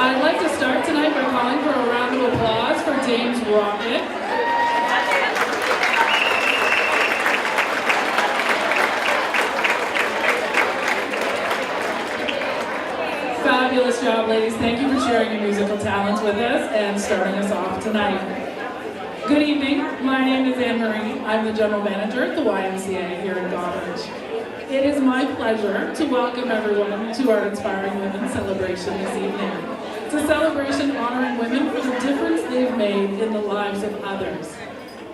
I'd like to start tonight by calling for a round of applause for James Rocket. Fabulous job, ladies. Thank you for sharing your musical talents with us and starting us off tonight. Good evening. My name is Anne Marie. I'm the General Manager at the YMCA here in Goderich. It is my pleasure to welcome everyone to our Inspiring Women celebration this evening. It's a celebration honoring women for the difference they've made in the lives of others.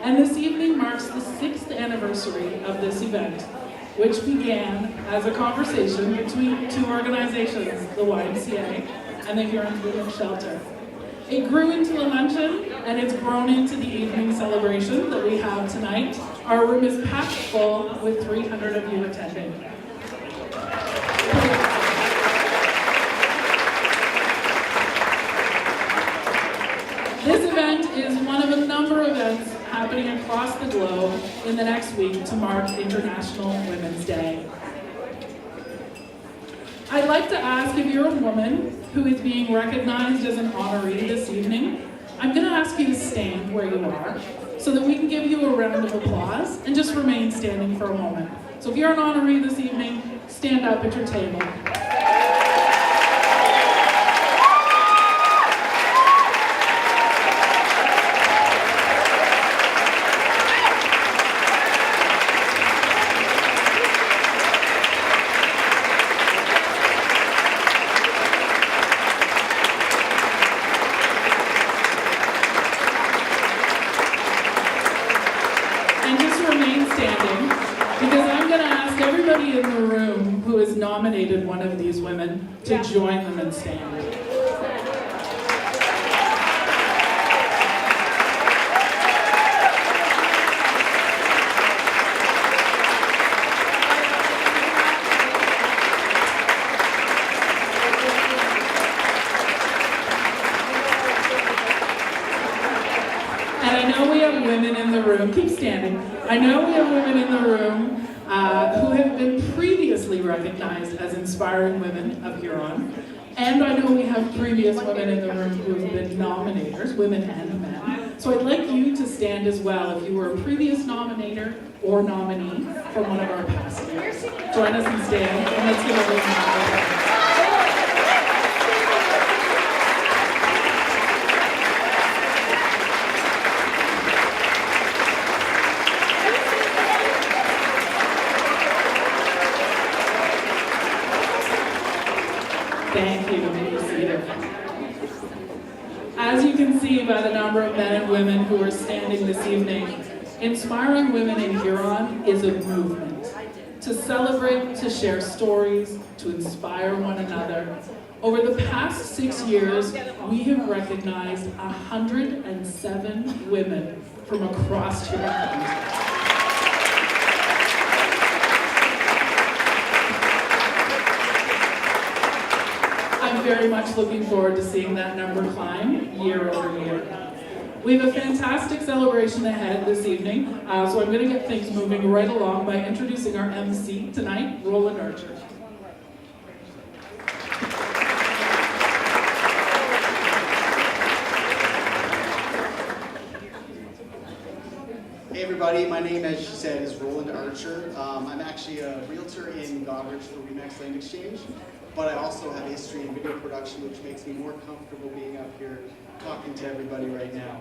And this evening marks the 6th anniversary of this event, which began as a conversation between two organizations, the YMCA and the Huron Women's Shelter. It grew into a luncheon, and it's grown into the evening celebration that we have tonight. Our room is packed full with 300 of you attending. This event is one of a number of events happening across the globe in the next week to mark International Women's Day. I'd like to ask if you're a woman who is being recognized as an honoree this evening, I'm going to ask you to stand where you are so that we can give you a round of applause and just remain standing for a moment. So if you're an honoree this evening, stand up at your table. Nominated one of these women to join them and stand. And I know we have women in the room, keep standing. I know we have women in the room who have been previously recognized as Inspiring Women of Huron. And I know we have previous women in the room who have been nominators, women and men. So I'd like you to stand as well if you were a previous nominator or nominee from one of our past years. Join us and stand, and let's give everyone a round of applause. Thank you. You may be seated. As you can see by the number of men and women who are standing this evening, Inspiring Women in Huron is a movement to celebrate, to share stories, to inspire one another. Over the past 6 years, we have recognized 107 women from across Huron. I'm very much looking forward to seeing that number climb year over year. We have a fantastic celebration ahead this evening, so I'm going to get things moving right along by introducing our MC tonight, Roland Archer. Hey everybody, my name, as she said, is Roland Archer. I'm actually a realtor in Goderich for Remax Land Exchange, but I also have a history in video production, which makes me more comfortable being up here talking to everybody right now.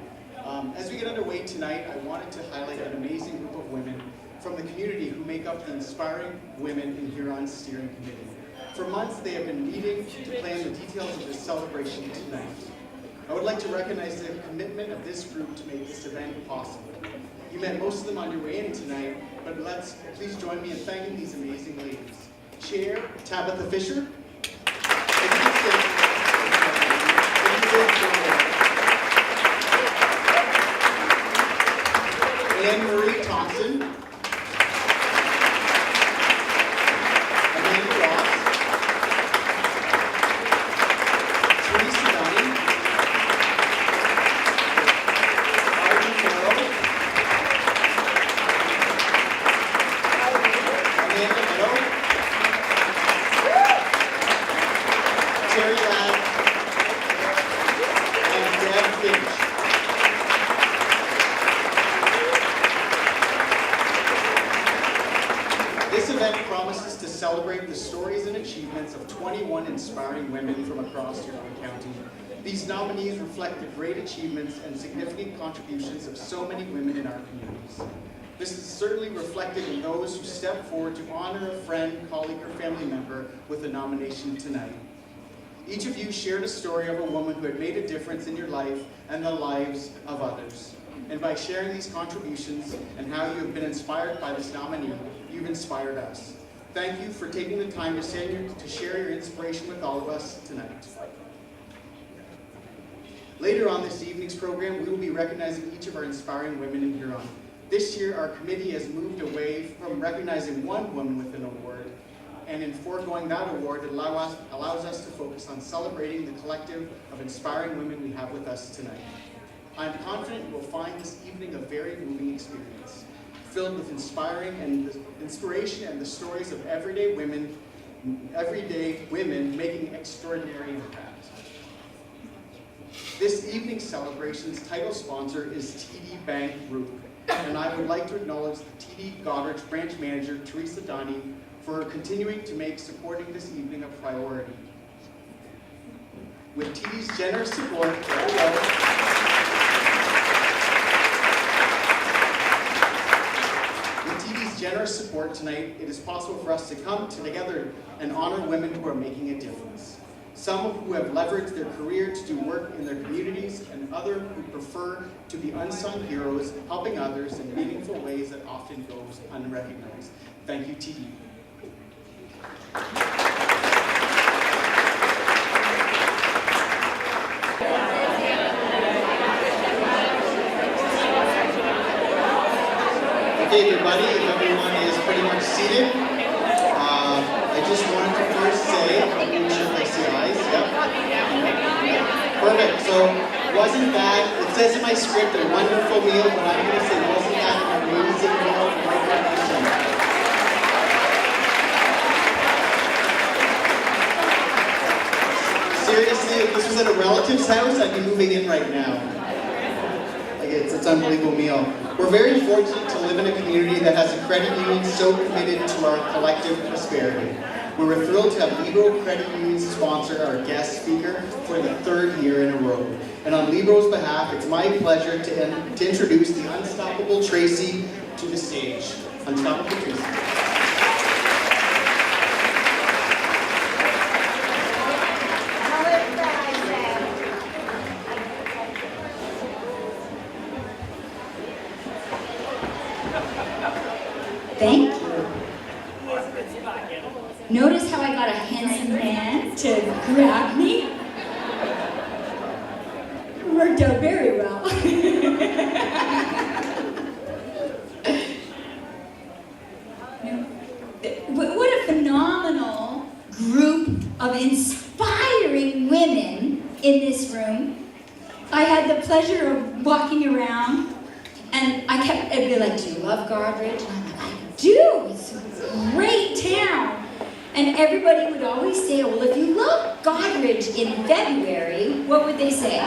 As we get underway tonight, I wanted to highlight an amazing group of women from the community who make up the Inspiring Women in Huron Steering Committee. For months, they have been meeting to plan the details of this celebration tonight. I would like to recognize the commitment of this group to make this event possible. You met most of them on your way in tonight, but please join me in thanking these amazing ladies. Chair Tabitha Fisher. Ann Marie Thompson. Amanda Ross. Teresa Dunning. Arden Farrell. Amanda Meadow. achievements of 21 inspiring women from across Huron County. These nominees reflect the great achievements and significant contributions of so many women in our communities. This is certainly reflected in those who step forward to honor a friend, colleague, or family member with a nomination tonight. Each of you shared a story of a woman who had made a difference in your life and the lives of others. And by sharing these contributions and how you have been inspired by this nominee, you've inspired us. Thank you for taking the time to share your inspiration with all of us tonight. Later on this evening's program, we will be recognizing each of our inspiring women in Huron. This year, our committee has moved away from recognizing one woman with an award, and in foregoing that award, it allows us to focus on celebrating the collective of inspiring women we have with us tonight. I'm confident you will find this evening a very moving experience, filled with inspiration and the stories of everyday women making extraordinary impact. This evening's celebration's title sponsor is TD Bank Group, and I would like to acknowledge the TD Goderich Branch Manager, Teresa Donnie, for continuing to make supporting this evening a priority. With TD's generous support, tonight, it is possible for us to come together and honor women who are making a difference. Some who have leveraged their career to do work in their communities, and others who prefer to be unsung heroes, helping others in meaningful ways that often goes unrecognized. Thank you, TD. Okay, everybody, if everyone is pretty much seated, I just wanted to first say, I'm sure if I see eyes, yep. Perfect, so wasn't that, it says in my script, a wonderful meal, but I'm going to say, wasn't that an amazing meal for recognition? Seriously, if this was at a relative's house, I'd be moving in right now. Like it's an unbelievable meal. We're very fortunate to live in a community that has a credit union so committed to our collective prosperity. We were thrilled to have Libro Credit Union sponsor our guest speaker for the third year in a row. And on Libro's behalf, it's my pleasure to introduce the Unstoppable Tracy to the stage. Unstoppable Tracy. Thank you. Notice how I got a handsome man to grab me? Worked out very well. What a phenomenal group of inspiring women in this room. I had the pleasure of walking around, and I'd be like, do you love Goderich? And I'm like, I do, it's a great town. And everybody would always say, well, if you love Goderich in February, what would they say?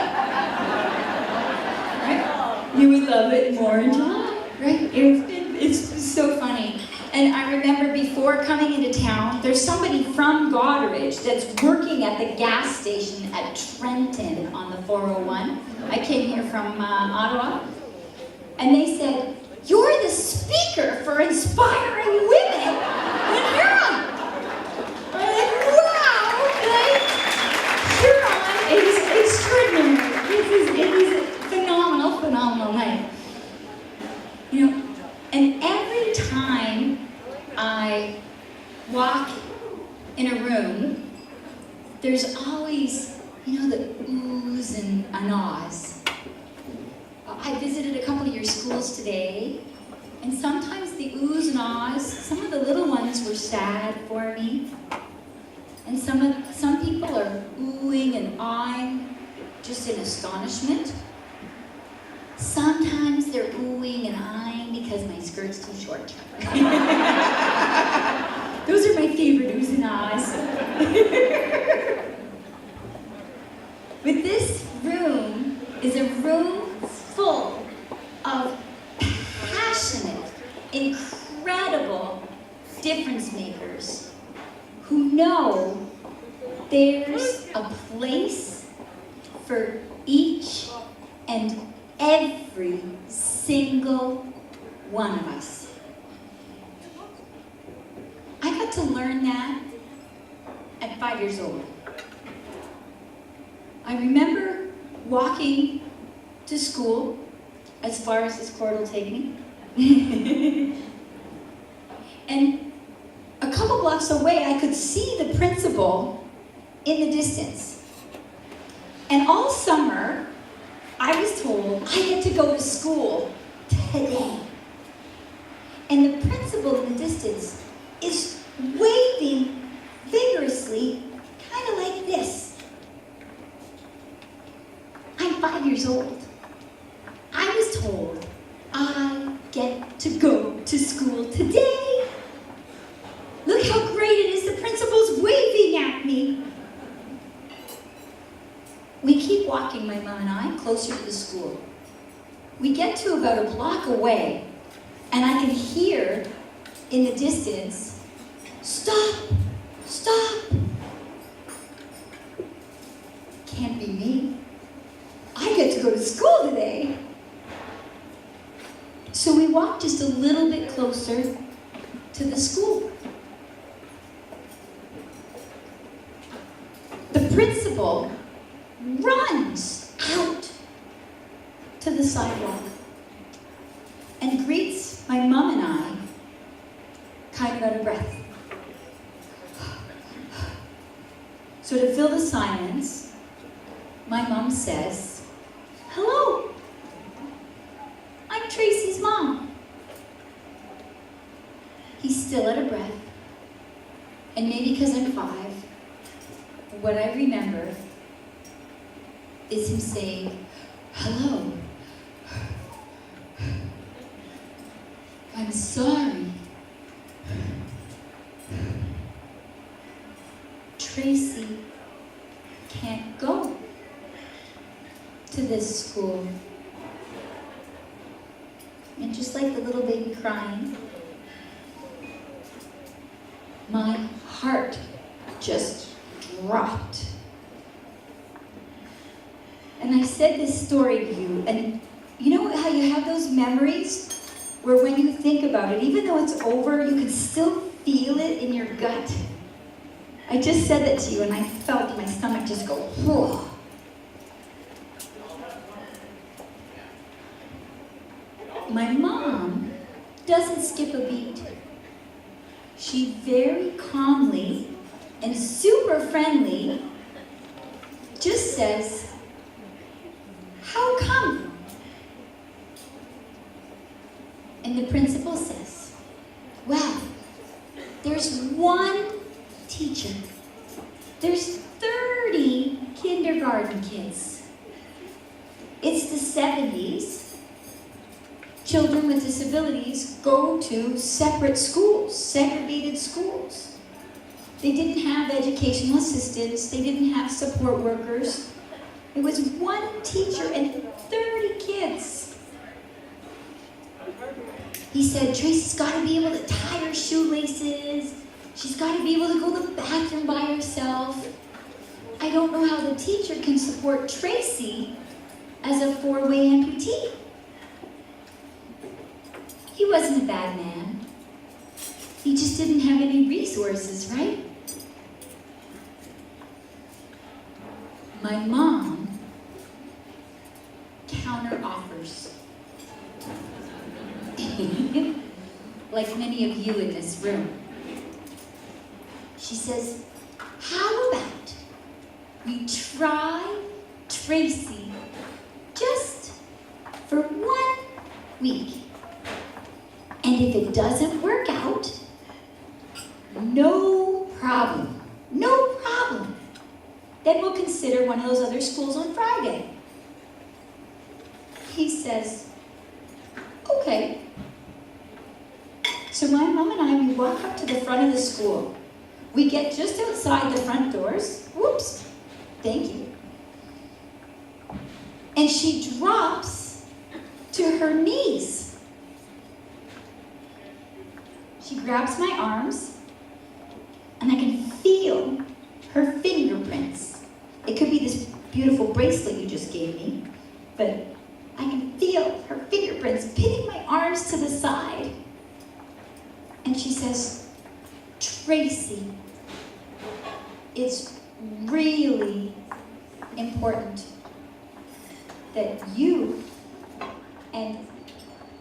Right? You would love it more in July, right? It's so funny. And I remember before coming into town, there's somebody from Goderich that's working at the gas station at Trenton on the 401. I came here from Ottawa. And they said, you're the speaker for inspiring women in Huron. I'm like, wow, like, Huron is extraordinary. It is a phenomenal night. You know, and every time I walk in a room, there's always, you know, the oohs and ahs. I visited a couple of your schools today, and sometimes the oohs and ahs, some of the little ones were sad for me, and some people are oohing and ahhing just in astonishment. Sometimes they're oohing and ahhing because my skirt's too short. Those are my favorite oohs and ahs. But this room is a room full of passionate, incredible difference makers who know a place for each and every single one of us. I got to learn that at 5 years old. I remember walking to school as far as this cord will take me. And a couple blocks away, I could see the principal in the distance. And all summer, I was told I get to go to school today. And the principal in the distance is waving vigorously, kind of like this. I'm 5 years old. I was told I get to go to school today. Look how great it is. The principal's waving at me. We keep walking, my mom and I, closer to the school. We get to about a block away, and I can hear in the distance, "Stop! Stop!" Can't be me. I get to go to school today. So we walk just a little bit closer to the school. The principal runs out to the sidewalk and greets my mom and I, kind of out of breath. So to fill the silence, my mom says, "Hello, I'm Tracy's mom." He's still out of breath, and maybe because I'm 5, what I remember is him saying, "Hello, I'm sorry. Tracy can't go to this school." And just like the little baby crying, my heart just dropped. And I said this story to you, and you know how you have those memories where when you think about it, even though it's over, you can still feel it in your gut? I just said that to you, and I felt my stomach just go, whoa. My mom doesn't skip a beat. She very calmly and super friendly just says, "How come?" And the principal says, "Well, there's one teacher. There's 30 kindergarten kids. It's the 70s. Children with disabilities go to separate schools, segregated schools. They didn't have educational assistants. They didn't have support workers. It was one teacher and 30 kids." He said, "Tracy's got to be able to tie her shoelaces. She's got to be able to go to the bathroom by herself. I don't know how the teacher can support Tracy as a 4-way amputee." He wasn't a bad man. He just didn't have any resources, right? My mom counter offers. Like many of you in this room. She says, "How about we try Tracy just for 1 week? And if it doesn't work out, no problem. No problem. Then we'll consider one of those other schools on Friday." He says, "Okay." So my mom and I, we walk up to the front of the school. We get just outside the front doors. Whoops. Thank you. And she drops to her knees. She grabs my arms, and I can feel her fingerprints It could be this beautiful bracelet you just gave me, but I can feel her fingerprints pinning my arms to the side. And she says, Tracy, it's really important that you and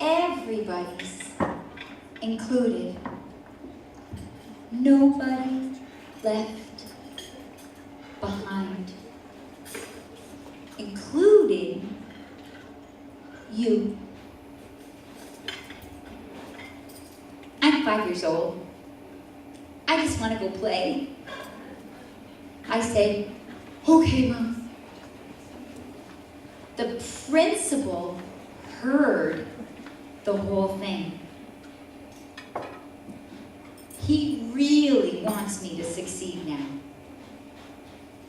everybody's included. Nobody left behind, including you. I'm 5 years old. I just want to go play. I say, okay, Mom. The principal heard the whole thing. He really wants me to succeed now.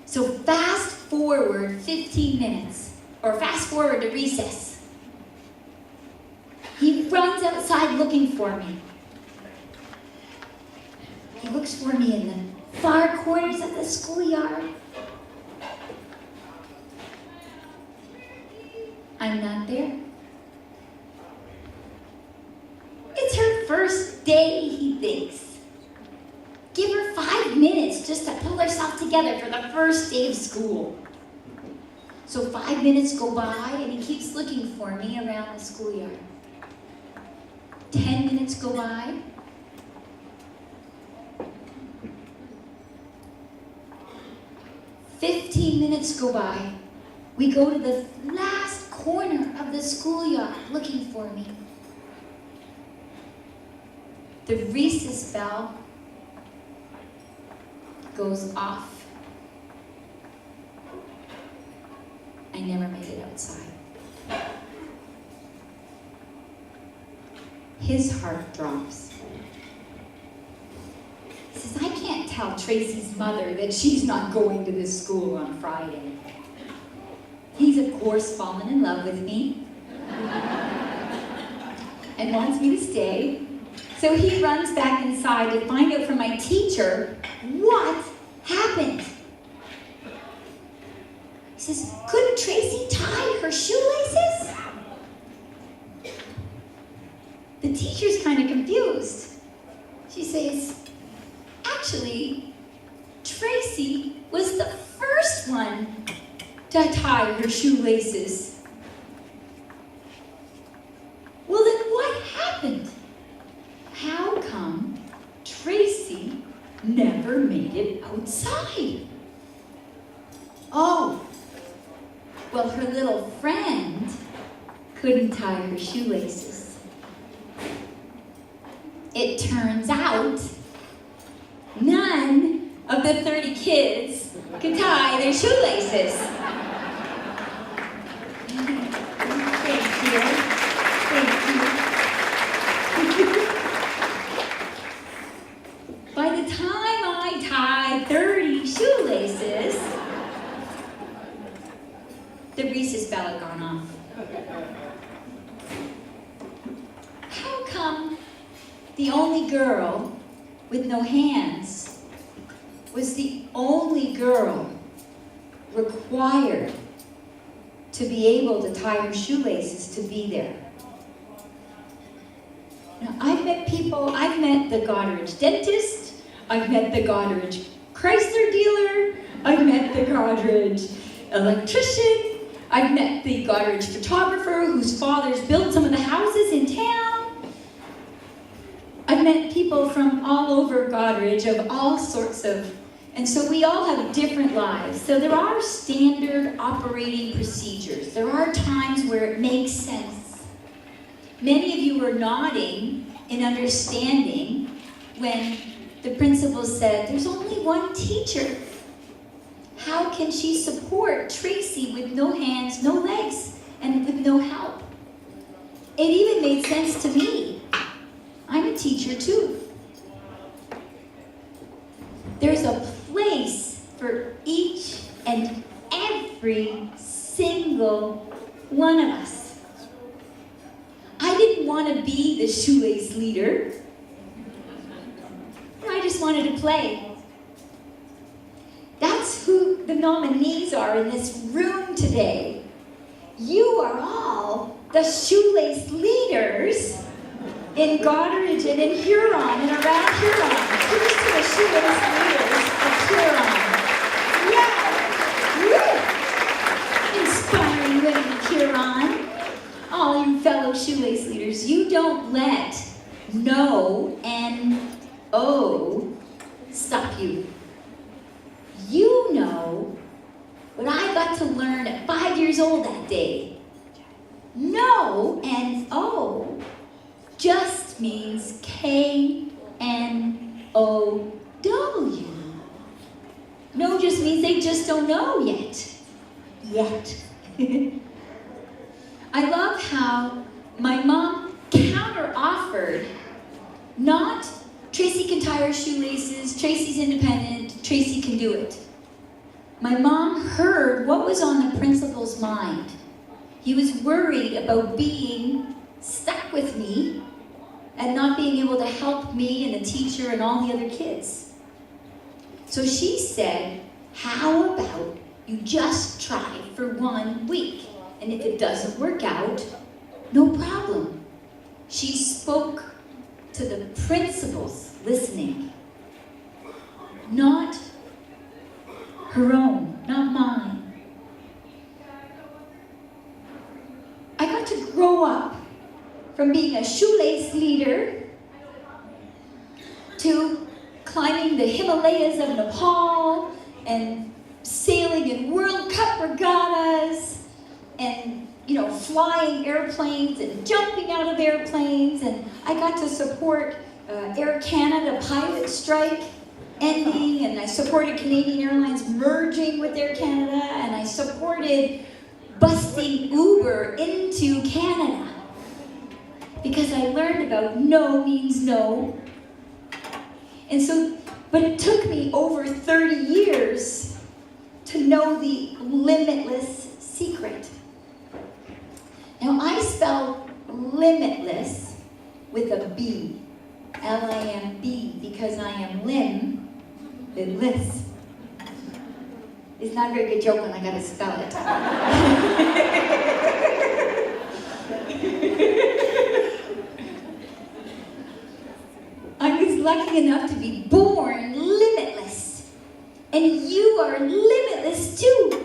So fast forward 15 minutes, or fast forward to recess. He runs outside looking for me. He looks for me in the far corners of the schoolyard. I'm not there. It's her first day, he thinks. Give her 5 minutes just to pull herself together for the first day of school. So 5 minutes go by and he keeps looking for me around the schoolyard. 10 minutes go by. 15 minutes go by. We go to the last corner of the schoolyard looking for me. The recess bell goes off. I never made it outside. His heart drops. He says, I can't tell Tracy's mother that she's not going to this school on Friday. He's, of course, fallen in love with me and wants me to stay. So he runs back inside to find out from my teacher what happened. He says, couldn't Tracy tie her shoelaces? The teacher's kind of confused. She says, actually, Tracy was the first one to tie her shoelaces. Well, then what happened? How come Tracy never made it outside? Oh, well, her little friend couldn't tie her shoelaces. It turns out none of the 30 kids could tie their shoelaces. Thank you. By the time I tied 30 shoelaces, the recess bell had gone off. How come the only girl with no hands was the only girl required to be able to tie her shoelaces to be there? Now, I've met the Goddard dentist, I've met the Goddard Chrysler dealer, I've met the Goddard electrician, I've met the Goddard photographer whose fathers built some of the houses in town. I've met people from all over Goddard of all sorts of, and so we all have different lives. So there are standard operating procedures. There are times where it makes sense. Many of you were nodding in understanding when the principal said, there's only one teacher. How can she support Tracy with no hands, no legs, and with no help? It even made sense to me. I'm a teacher too. There's a place for each and every single one of us. I didn't want to be the shoelace leader. I just wanted to play. That's who the nominees are in this room today. You are all the shoelace leaders in Goderich and in Huron and around Huron. Here's to the shoelace leaders of Huron. Yeah! Woo! Inspiring women of Huron. All you fellow shoelace leaders, you don't let no N-O stop you. You know what I got to learn at 5 years old that day. No N-O just means K-N-O-W. No just means they just don't know yet. I love how my mom counter-offered, not Tracy can tie her shoelaces, Tracy's independent, Tracy can do it. My mom heard what was on the principal's mind. He was worried about being stuck with me and not being able to help me and the teacher and all the other kids. So she said, how about you just try for 1 week? And if it doesn't work out, no problem. She spoke to the principals listening. Not her own, not mine. I got to grow up from being a shoelace leader to climbing the Himalayas of Nepal and sailing in World Cup regattas and flying airplanes and jumping out of airplanes, and I got to support Air Canada pilot strike ending, and I supported Canadian Airlines merging with Air Canada, and I supported busting Uber into Canada because I learned about no means no. And so, but it took me over 30 years to know the Limitless Secret. Now, I spell limitless with a B, L-I-M-B, because I am limitless. It's not a very good joke when I gotta spell it. I was lucky enough to be born limitless, and you are limitless too.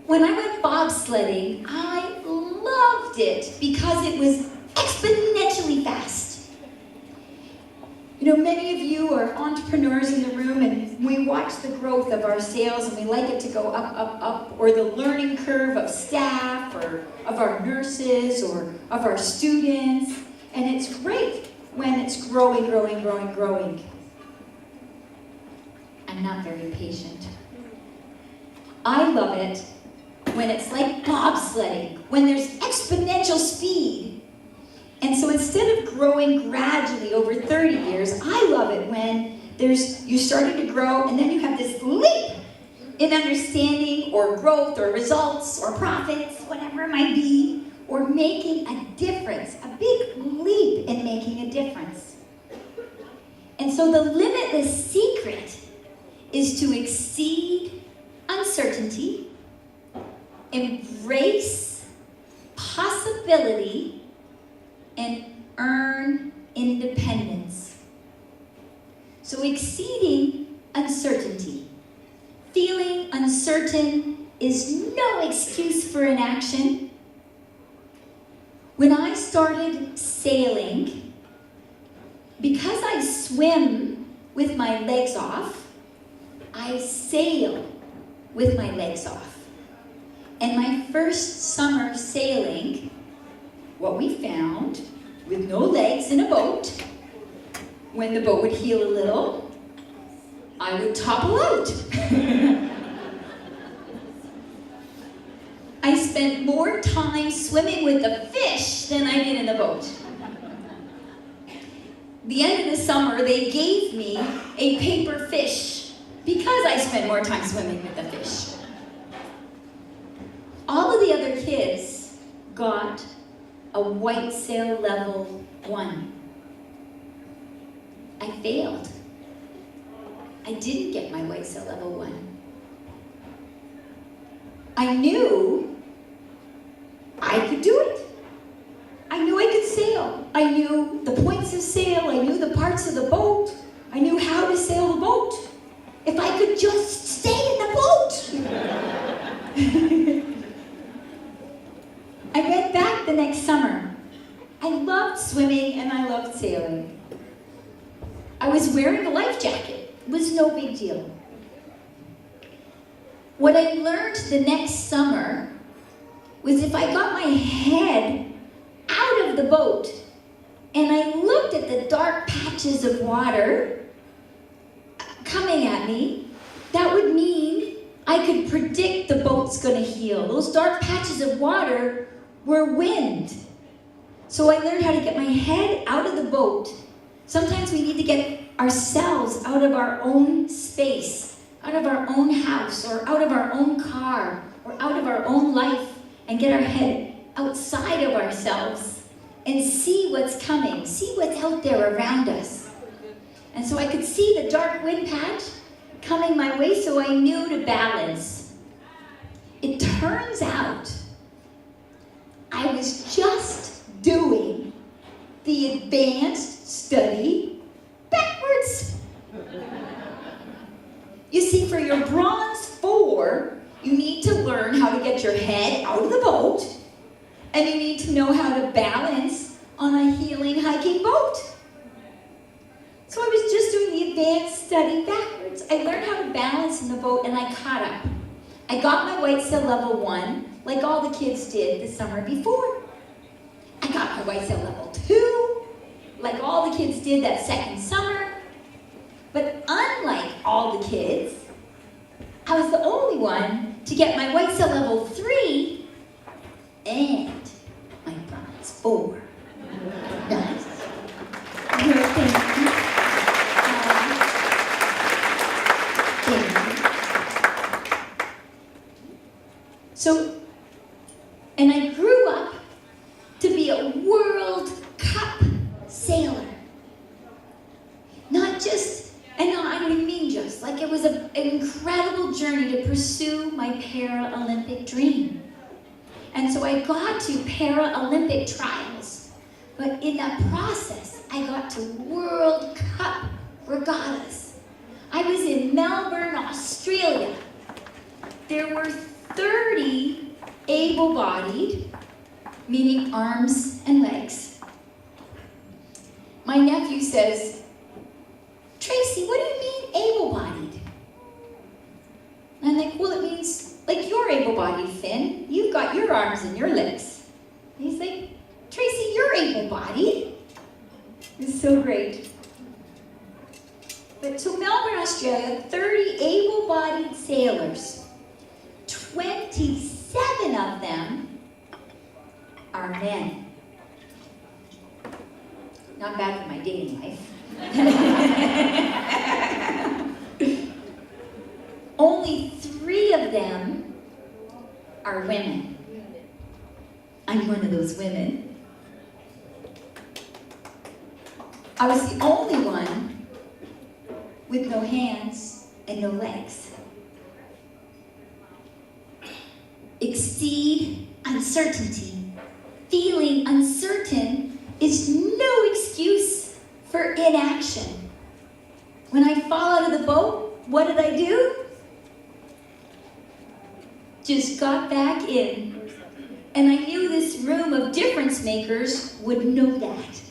When I went bobsledding, I loved it because it was exponentially fast. Many of you are entrepreneurs in the room, and we watch the growth of our sales, and we like it to go up, up, up, or the learning curve of staff, or of our nurses, or of our students, and it's great when it's growing, growing, growing, growing. I'm not very patient. I love it when it's like bobsledding, when there's exponential speed. And so instead of growing gradually over 30 years, I love it when you started to grow and then you have this leap in understanding or growth or results or profits, whatever it might be, or making a difference, a big leap in making a difference. And so the limitless secret is to exceed uncertainty, embrace possibility, and earn independence. So exceeding uncertainty. Feeling uncertain is no excuse for inaction. When I started sailing, because I swim with my legs off, I sail with my legs off. And my first summer sailing, what we found, with no legs in a boat, when the boat would heel a little, I would topple out. I spent more time swimming with the fish than I did in the boat. The end of the summer, they gave me a paper fish because I spent more time swimming with the fish. All of the other kids got a white sail level 1. I failed. I didn't get my white cell level 1. I knew I could do it. I knew I could sail. I knew the points of sail. I knew the parts of the boat. I knew how to sail the boat. If I could just stay in the boat. I went back the next summer. I loved swimming and I loved sailing. I was wearing a life jacket. It was no big deal. What I learned the next summer was if I got my head out of the boat and I looked at the dark patches of water coming at me, that would mean I could predict the boat's going to heal. Those dark patches of water were wind. So I learned how to get my head out of the boat. Sometimes we need to get ourselves out of our own space, out of our own house, or out of our own car, or out of our own life, and get our head outside of ourselves and see what's coming, see what's out there around us. And so I could see the dark wind patch coming my way, so I knew to balance. It turns out I was just doing the advanced study backwards. You see, for your bronze 4, you need to learn how to get your head out of the boat, and you need to know how to balance on a healing hiking boat. So I was just doing the advanced study backwards. I learned how to balance in the boat, and I caught up. I got my white cell level 1, like all the kids did the summer before. I got my white cell level 2, like all the kids did that second summer. But unlike all the kids, I was the only one to get my white cell level 3 and my bronze 4. Nice. Thank you. Thank you. So, and I grew up to be a World Cup sailor. Not just, and no, I don't even mean just, like it was an incredible journey to pursue my Paralympic dream. And so I got to Paralympic trials, but in that process, I got to World Cup regattas. I was in Melbourne, Australia. There were 30 able-bodied, meaning arms and legs. My nephew says, "Tracy, what do you mean able-bodied?" And I'm like, "Well, it means like you're able-bodied, Finn. You've got your arms and your legs." And he's like, "Tracy, you're able-bodied." It's so great. But to Melbourne, Australia, 30 able-bodied sailors. 27 of them are men. Not bad for my dating life. Only 3 of them are women. I'm one of those women. I was the only one with no hands and no legs. Exceed uncertainty. Feeling uncertain is no excuse for inaction. When I fall out of the boat, what did I do? Just got back in. And I knew this room of difference makers would know that.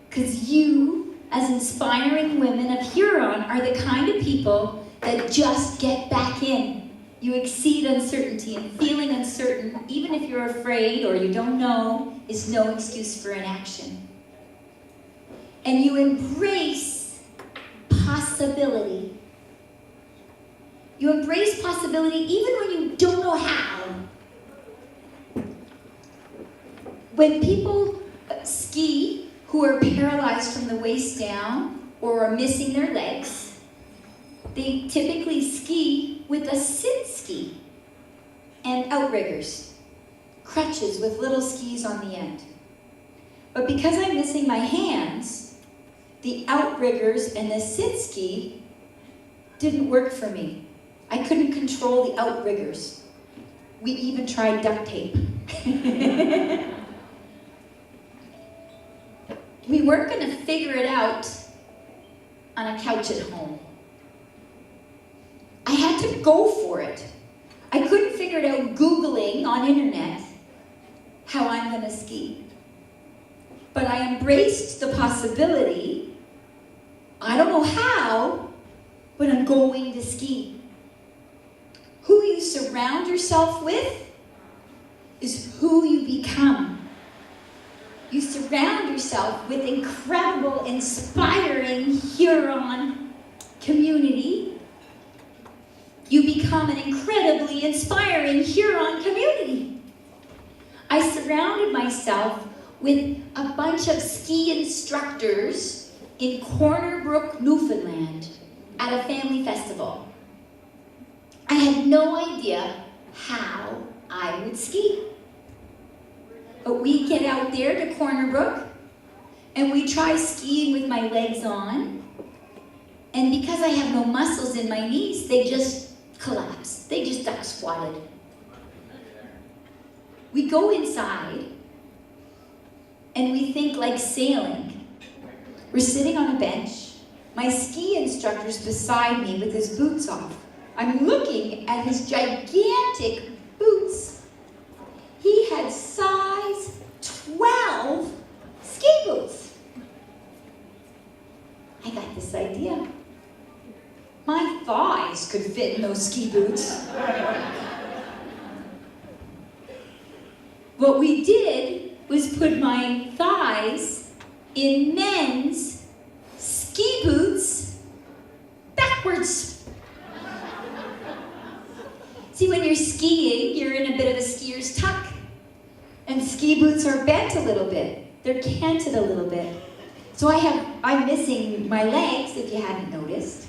Because you, as inspiring women of Huron, are the kind of people that just get back in. You exceed uncertainty, and feeling uncertain, even if you're afraid or you don't know, is no excuse for inaction. And you embrace possibility. You embrace possibility even when you don't know how. When people ski who are paralyzed from the waist down or are missing their legs, they typically ski with a sit ski and outriggers, crutches with little skis on the end. But because I'm missing my hands, the outriggers and the sit ski didn't work for me. I couldn't control the outriggers. We even tried duct tape. We weren't going to figure it out on a couch at home. I had to go for it. I couldn't figure it out Googling on internet how I'm going to ski. But I embraced the possibility, I don't know how, but I'm going to ski. Who you surround yourself with is who you become. You surround yourself with incredible, inspiring Huron community. You become an incredibly inspiring Huron community. I surrounded myself with a bunch of ski instructors in Corner Brook, Newfoundland at a family festival. I had no idea how I would ski. But we get out there to Corner Brook and we try skiing with my legs on. And because I have no muscles in my knees, they just collapsed. They just duck squatted. We go inside and we think like sailing. We're sitting on a bench. My ski instructor's beside me with his boots off. I'm looking at his gigantic boots. He had size 12 ski boots. I got this idea. My thighs could fit in those ski boots. What we did was put my thighs in men's ski boots backwards. See, when you're skiing, you're in a bit of a skier's tuck. And ski boots are bent a little bit. They're canted a little bit. So I'm missing my legs, if you hadn't noticed.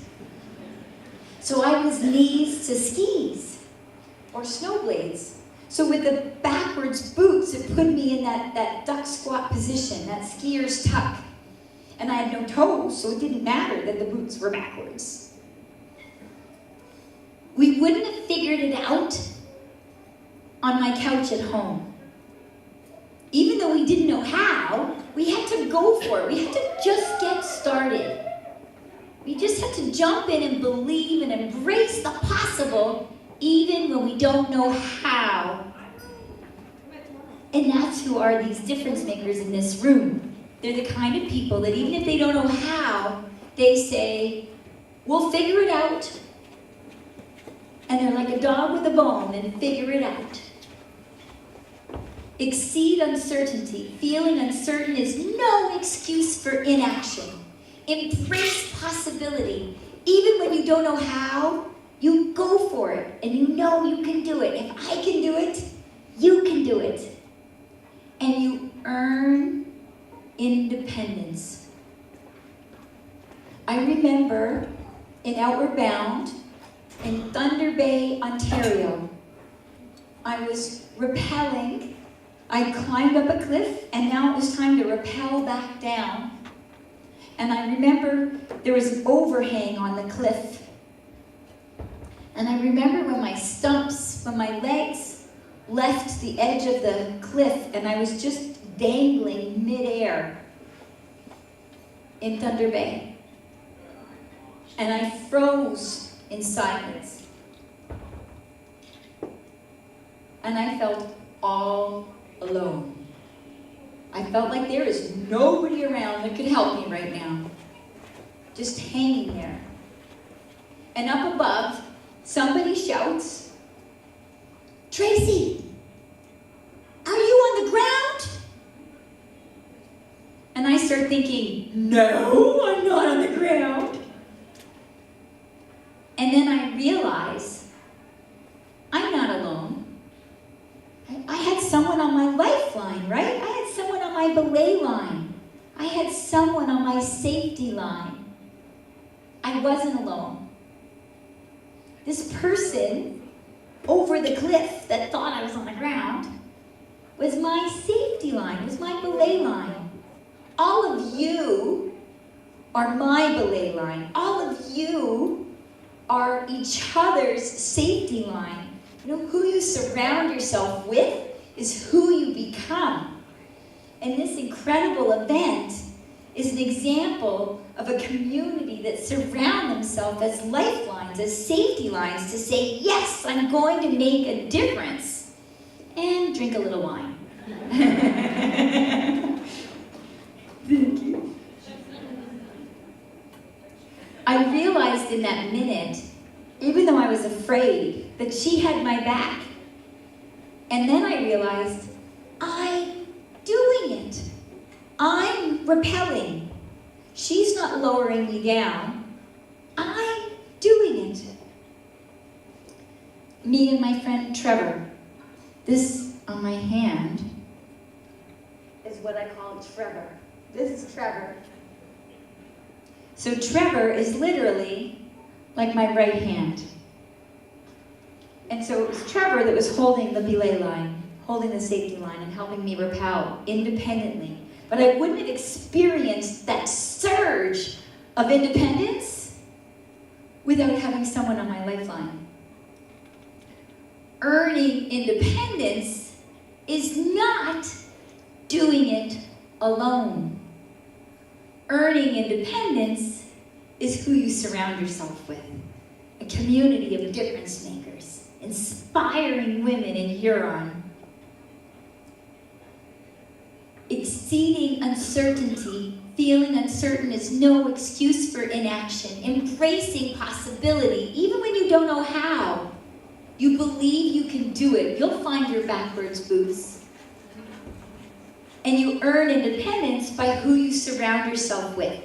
So I was knees to skis, or snowblades. So with the backwards boots, it put me in that duck squat position, that skier's tuck. And I had no toes, so it didn't matter that the boots were backwards. We wouldn't have figured it out on my couch at home. Even though we didn't know how, we had to go for it. We had to just get started. We just had to jump in and believe and embrace the possible, even when we don't know how. And that's who are these difference makers in this room. They're the kind of people that even if they don't know how, they say, we'll figure it out. And they're like a dog with a bone and figure it out. Exceed uncertainty. Feeling uncertain is no excuse for inaction. Embrace possibility. Even when you don't know how, you go for it and you know you can do it. If I can do it, you can do it. And you earn independence. I remember in Outward Bound, in Thunder Bay, Ontario, I was rappelling. I climbed up a cliff, and now it was time to rappel back down. And I remember there was an overhang on the cliff. And I remember when my legs left the edge of the cliff, and I was just dangling midair in Thunder Bay. And I froze in silence. And I felt all alone. I felt like there is nobody around that could help me right now. Just hanging there. And up above, somebody shouts, "Tracy, are you on the ground?" And I start thinking, no, I'm not on the ground. And then I realize I'm not alone. I had someone on my lifeline, right? I had someone on my belay line. I had someone on my safety line. I wasn't alone. This person over the cliff that thought I was on the ground was my safety line, was my belay line. All of you are my belay line. All of you are each other's safety line. You know, who you surround yourself with is who you become. And this incredible event is an example of a community that surround themselves as lifelines, as safety lines to say, yes, I'm going to make a difference. And drink a little wine. Thank you. I realized in that minute, even though I was afraid, that she had my back. And then I realized, I'm doing it. I'm repelling. She's not lowering me down. I'm doing it. Me and my friend Trevor. This on my hand is what I call Trevor. This is Trevor. So Trevor is literally like my right hand. And so it was Trevor that was holding the belay line, holding the safety line, and helping me rappel independently. But I wouldn't have experienced that surge of independence without having someone on my lifeline. Earning independence is not doing it alone. Earning independence is who you surround yourself with. A community of difference makers, inspiring women in Huron. Exceeding uncertainty, feeling uncertain is no excuse for inaction. Embracing possibility, even when you don't know how. You believe you can do it. You'll find your backwards boots. And you earn independence by who you surround yourself with.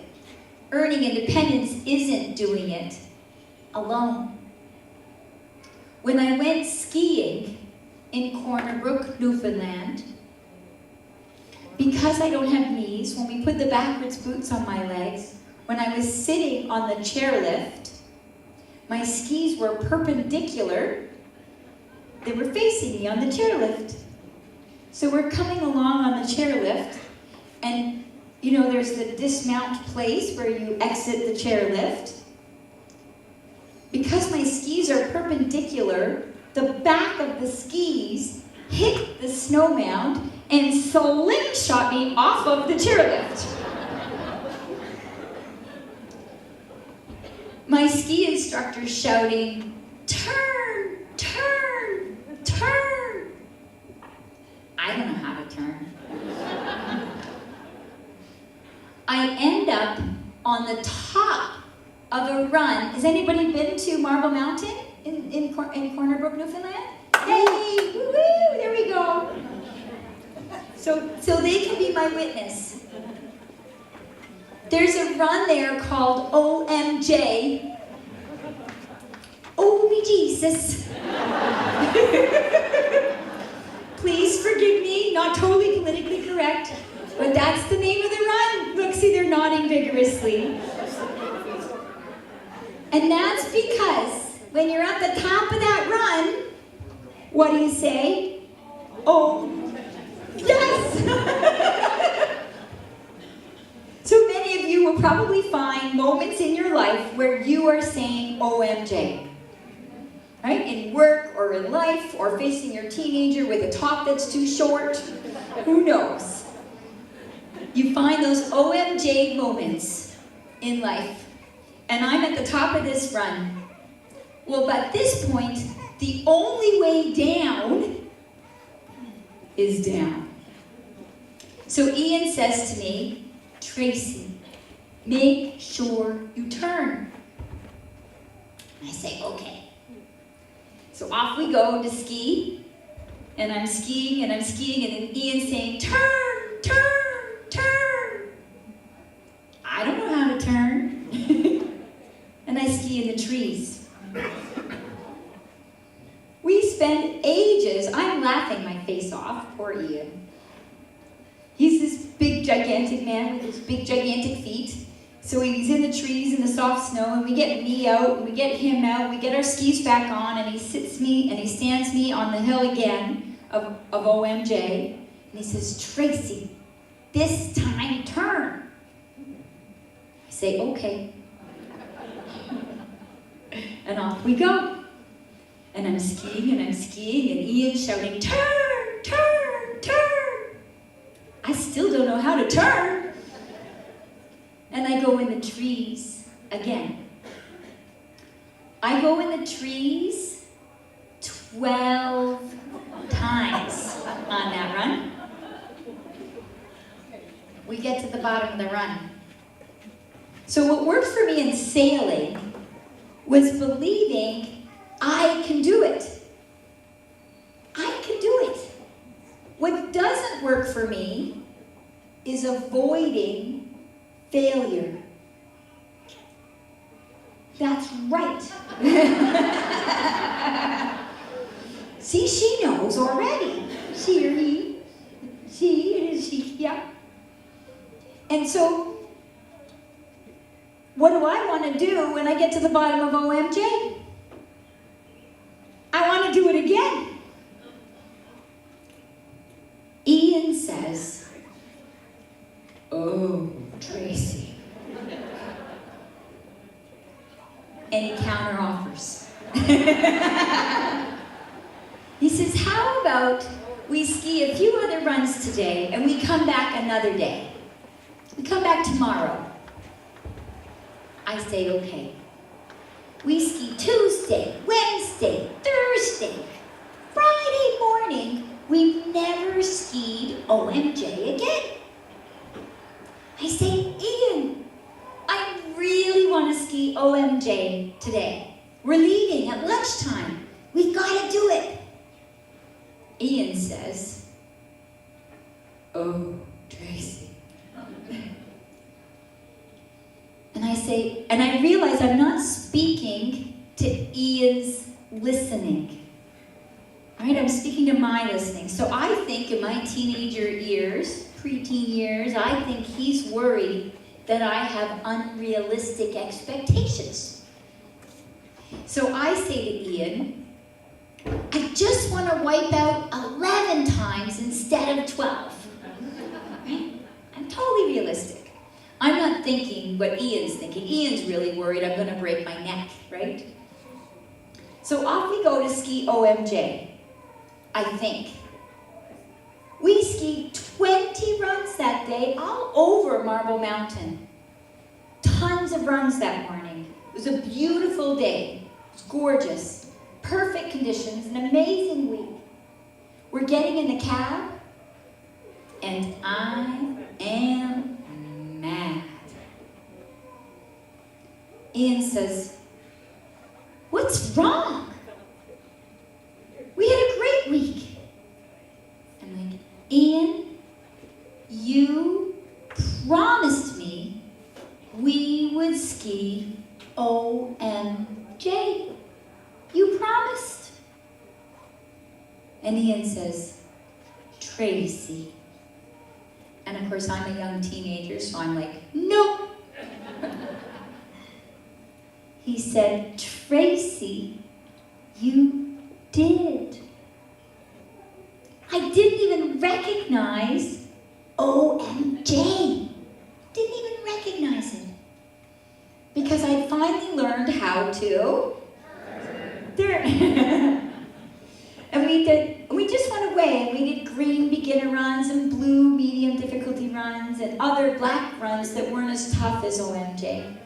Earning independence isn't doing it alone. When I went skiing in Corner Brook, Newfoundland, because I don't have knees, when we put the backwards boots on my legs, when I was sitting on the chairlift, my skis were perpendicular. They were facing me on the chairlift. So we're coming along on the chairlift, and you know there's the dismount place where you exit the chairlift. Because my skis are perpendicular, the back of the skis hit the snow mound and slingshot me off of the chairlift. My ski instructor shouting, "Turn, turn, turn." I don't know how to turn. I end up on the top of a run. Has anybody been to Marble Mountain in Corner Brook, Newfoundland? Yay! Woo-hoo! There we go. So they can be my witness. There's a run there called OMJ. Oh, me Jesus. Please forgive me, not totally politically correct, but that's the name of the run. Look, see, they're nodding vigorously. And that's because when you're at the top of that run, what do you say? Oh, yes! So many of you will probably find moments in your life where you are saying OMJ. Right? In work or in life or facing your teenager with a top that's too short. Who knows? You find those OMJ moments in life. And I'm at the top of this run. Well, at this point, the only way down is down. So Ian says to me, "Tracy, make sure you turn." I say, okay. So off we go to ski, and I'm skiing, and then Ian's saying, "Turn, turn, turn." I don't know how to turn. And I ski in the trees. We spend ages, I'm laughing my face off, poor Ian. He's this big, gigantic man with his big, gigantic feet. So he's in the trees in the soft snow, and we get me out, and we get him out, we get our skis back on, and he stands me on the hill again of OMJ, and he says, "Tracy, this time turn." I say, okay. And off we go. And I'm skiing, and Ian's shouting, turn, turn, turn. I still don't know how to turn. And I go in the trees again. I go in the trees 12 times on that run. We get to the bottom of the run. So what worked for me in sailing was believing I can do it. I can do it. What doesn't work for me is avoiding failure. That's right. See, she knows already. She or he. She, yeah. And so, what do I want to do when I get to the bottom of OMJ? I want to do it again. Ian says, oh, Tracy. And he counteroffers. He says, how about we ski a few other runs today and we come back another day? We come back tomorrow. I say, okay. We ski Tuesday, Wednesday, Thursday, Friday morning. We've never skied OMJ again. I say, Ian, I really want to ski OMJ today. We're leaving at lunchtime. We've got to do it. Ian says, oh, Tracy. And I say, and I realize I'm not speaking to Ian's listening. All right, I'm speaking to my listening. So I think in my teenager years, preteen years, I think he's worried that I have unrealistic expectations. So I say to Ian, I just want to wipe out 11 times instead of 12. Right? I'm totally realistic. I'm not thinking what Ian's thinking. Ian's really worried I'm going to break my neck, right? So off we go to ski OMJ, I think. We skied 20 runs that day, all over Marble Mountain. Tons of runs that morning. It was a beautiful day. It was gorgeous. Perfect conditions, an amazing week. We're getting in the cab, and I am mad. Ian says, what's wrong? We had a great week. I'm like, Ian, you promised me we would ski OMJ. You promised. And Ian says, Tracy. And of course, I'm a young teenager, so I'm like, nope. He said, Tracy, you did. I didn't even recognize OMJ. Didn't even recognize it. Because I finally learned how to. And we just went away and we did green beginner runs and blue medium difficulty runs and other black runs that weren't as tough as OMJ.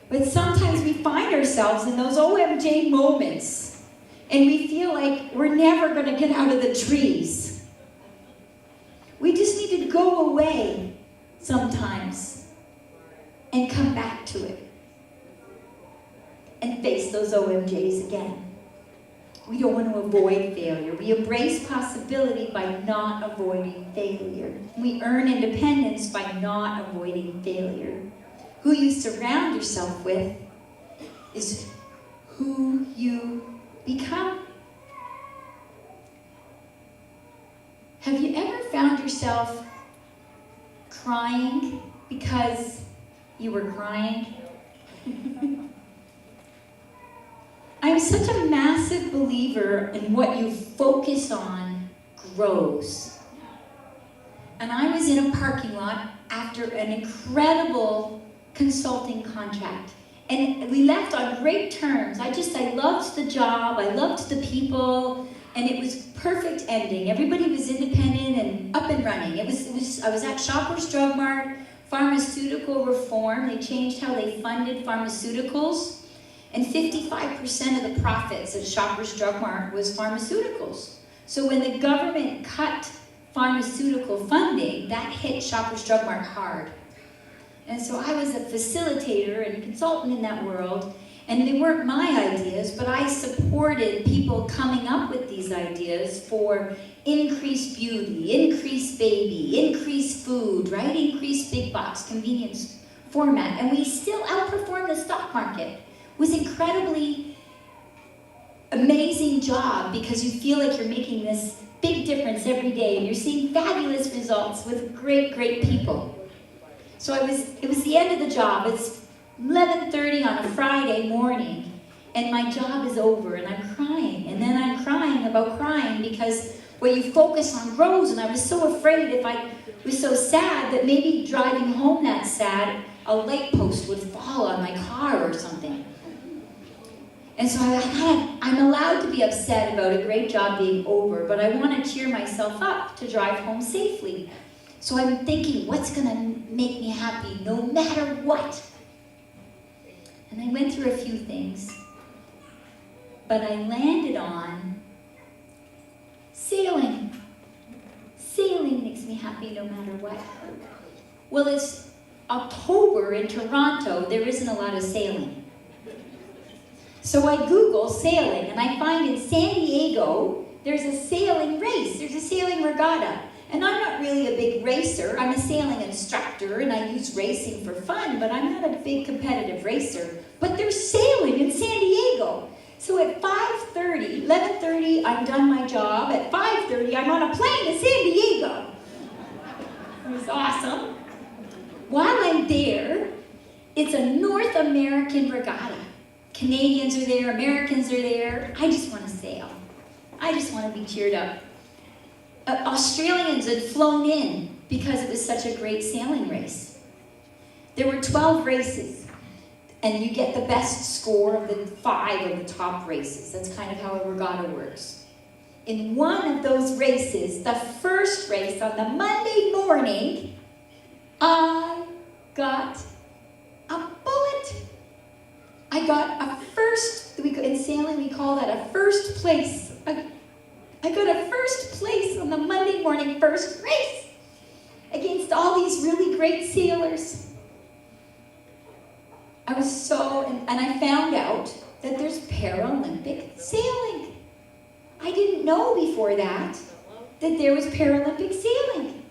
But sometimes we find ourselves in those OMJ moments and we feel like we're never going to get out of the trees. We just need to go away sometimes and come back to it and face those OMJs again. We don't want to avoid failure. We embrace possibility by not avoiding failure. We earn independence by not avoiding failure. Who you surround yourself with is who you become. Have you ever found yourself crying because you were crying? I'm such a massive believer in what you focus on grows. And I was in a parking lot after an incredible consulting contract. And we left on great terms. I loved the job, I loved the people, and it was perfect ending. Everybody was independent and up and running. I was at Shoppers Drug Mart, pharmaceutical reform. They changed how they funded pharmaceuticals, and 55% of the profits at Shoppers Drug Mart was pharmaceuticals. So when the government cut pharmaceutical funding, that hit Shoppers Drug Mart hard. And so I was a facilitator and consultant in that world, and they weren't my ideas, but I supported people coming up with these ideas for increased beauty, increased baby, increased food, right? Increased big box, convenience format. And we still outperformed the stock market. It was incredibly amazing job because you feel like you're making this big difference every day and you're seeing fabulous results with great, great people. So it was the end of the job. It's 11:30 on a Friday morning and my job is over and I'm crying. And then I'm crying about crying because what you focus on grows, and I was so afraid if I was so sad that maybe driving home that sad, a light post would fall on my car or something. And so I'm allowed to be upset about a great job being over, but I want to cheer myself up to drive home safely. So I'm thinking, what's going to make me happy no matter what? And I went through a few things, but I landed on sailing. Sailing makes me happy no matter what. Well, it's October in Toronto, there isn't a lot of sailing. So I Google sailing, and I find in San Diego, there's a sailing race, there's a sailing regatta. And I'm not really a big racer, I'm a sailing instructor, and I use racing for fun, but I'm not a big competitive racer. But there's sailing in San Diego. So at 11:30, I'm done my job. At 5:30, I'm on a plane to San Diego. It was awesome. While I'm there, it's a North American regatta. Canadians are there, Americans are there. I just want to sail. I just want to be cheered up. Australians had flown in because it was such a great sailing race. There were 12 races, and you get the best score of the 5 of the top races. That's kind of how a regatta works. In one of those races, the first race on the Monday morning, I got a bullet. I got a first, in sailing we call that a first place. I got a first place on the Monday morning first race against all these really great sailors. I was and I found out that there's Paralympic sailing. I didn't know before that there was Paralympic sailing.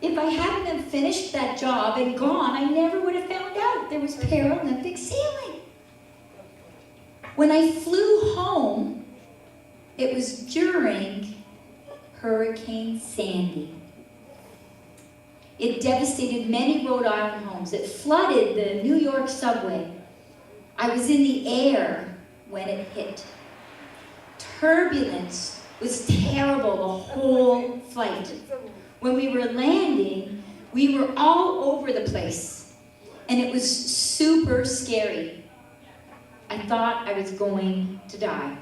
If I hadn't have finished that job and gone, I never would have found out there was Paralympic sailing. When I flew home, it was during Hurricane Sandy. It devastated many Rhode Island homes. It flooded the New York subway. I was in the air when it hit. Turbulence was terrible the whole flight. When we were landing, we were all over the place. And it was super scary. I thought I was going to die.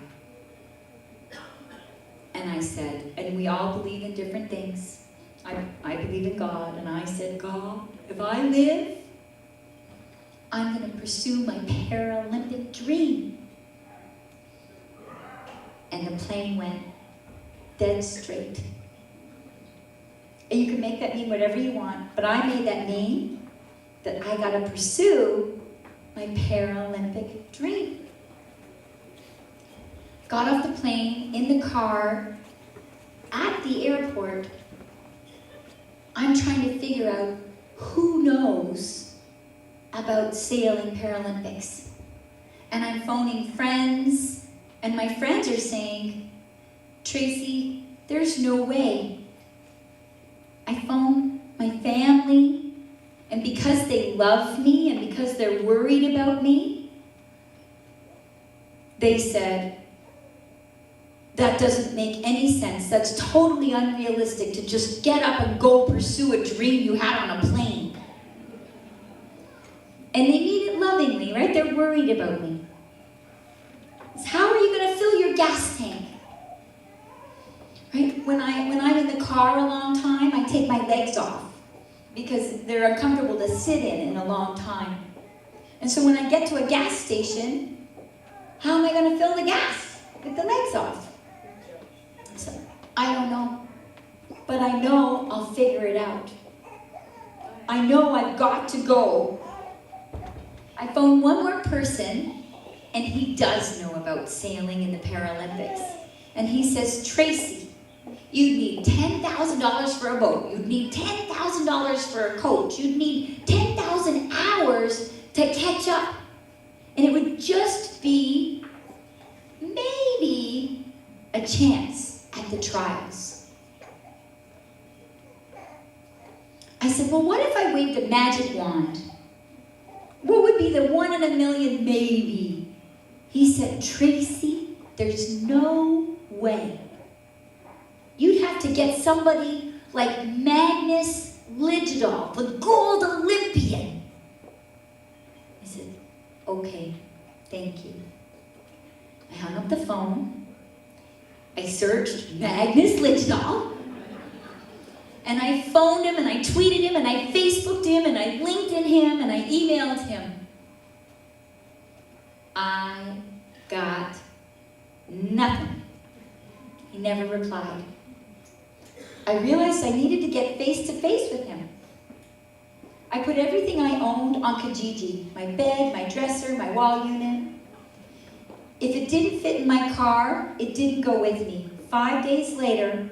And I said, and we all believe in different things. I believe in God, and I said, God, if I live, I'm going to pursue my Paralympic dream. And the plane went dead straight. And you can make that mean whatever you want, but I made that mean that I got to pursue my Paralympic dream. Got off the plane, in the car, at the airport. I'm trying to figure out who knows about sailing Paralympics. And I'm phoning friends, and my friends are saying, Tracy, there's no way. I phone my family, and because they love me and because they're worried about me, they said, that doesn't make any sense. That's totally unrealistic to just get up and go pursue a dream you had on a plane. And they mean it lovingly, me, right? They're worried about me. It's, how are you going to fill your gas tank? Right? When I'm in the car a long time, I take my legs off because they're uncomfortable to sit in a long time. And so when I get to a gas station, how am I going to fill the gas with the legs off? So, I don't know. But I know I'll figure it out. I know I've got to go. I phoned one more person, and he does know about sailing in the Paralympics. And he says, Tracy, you'd need $10,000 for a boat. You'd need $10,000 for a coach. You'd need 10,000 hours to catch up. And it would just be maybe a chance at the trials. I said, well, what if I waved a magic wand? What would be the 1 in a million maybe? He said, Tracy, there's no way. You'd have to get somebody like Magnus Lidgedal, the gold Olympian. I said, okay, thank you. I hung up the phone. I searched Magnus Lidgedal. And I phoned him, and I tweeted him, and I Facebooked him, and I LinkedIn him, and I emailed him. I got nothing. He never replied. I realized I needed to get face-to-face with him. I put everything I owned on Kijiji, my bed, my dresser, my wall unit. If it didn't fit in my car, it didn't go with me. 5 days later,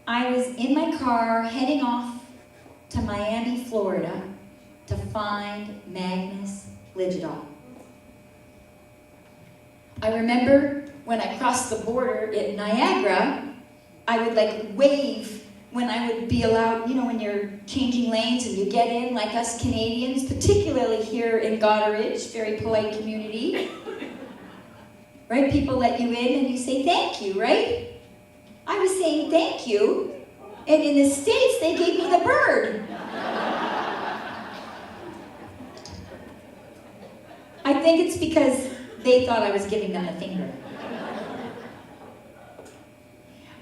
I was in my car heading off to Miami, Florida to find Magnus Lidgedal. I remember when I crossed the border in Niagara, I would wave when I would be allowed, when you're changing lanes and you get in, like us Canadians, particularly here in Goderich, very polite community. Right? People let you in and you say thank you, right? I was saying thank you, and in the States they gave me the bird. I think it's because they thought I was giving them the finger.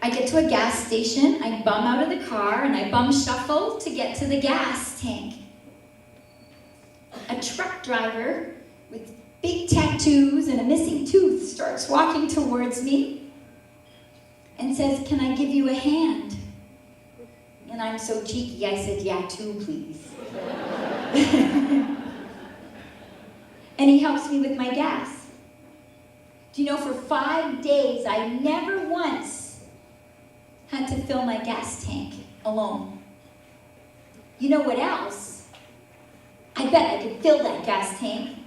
I get to a gas station, I bum out of the car, and I bum shuffle to get to the gas tank. A truck driver with big tattoos and a missing tooth starts walking towards me and says, can I give you a hand? And I'm so cheeky, I said, yeah, 2, please. And he helps me with my gas. Do you know, for 5 days, I never once had to fill my gas tank alone. You know what else? I bet I could fill that gas tank.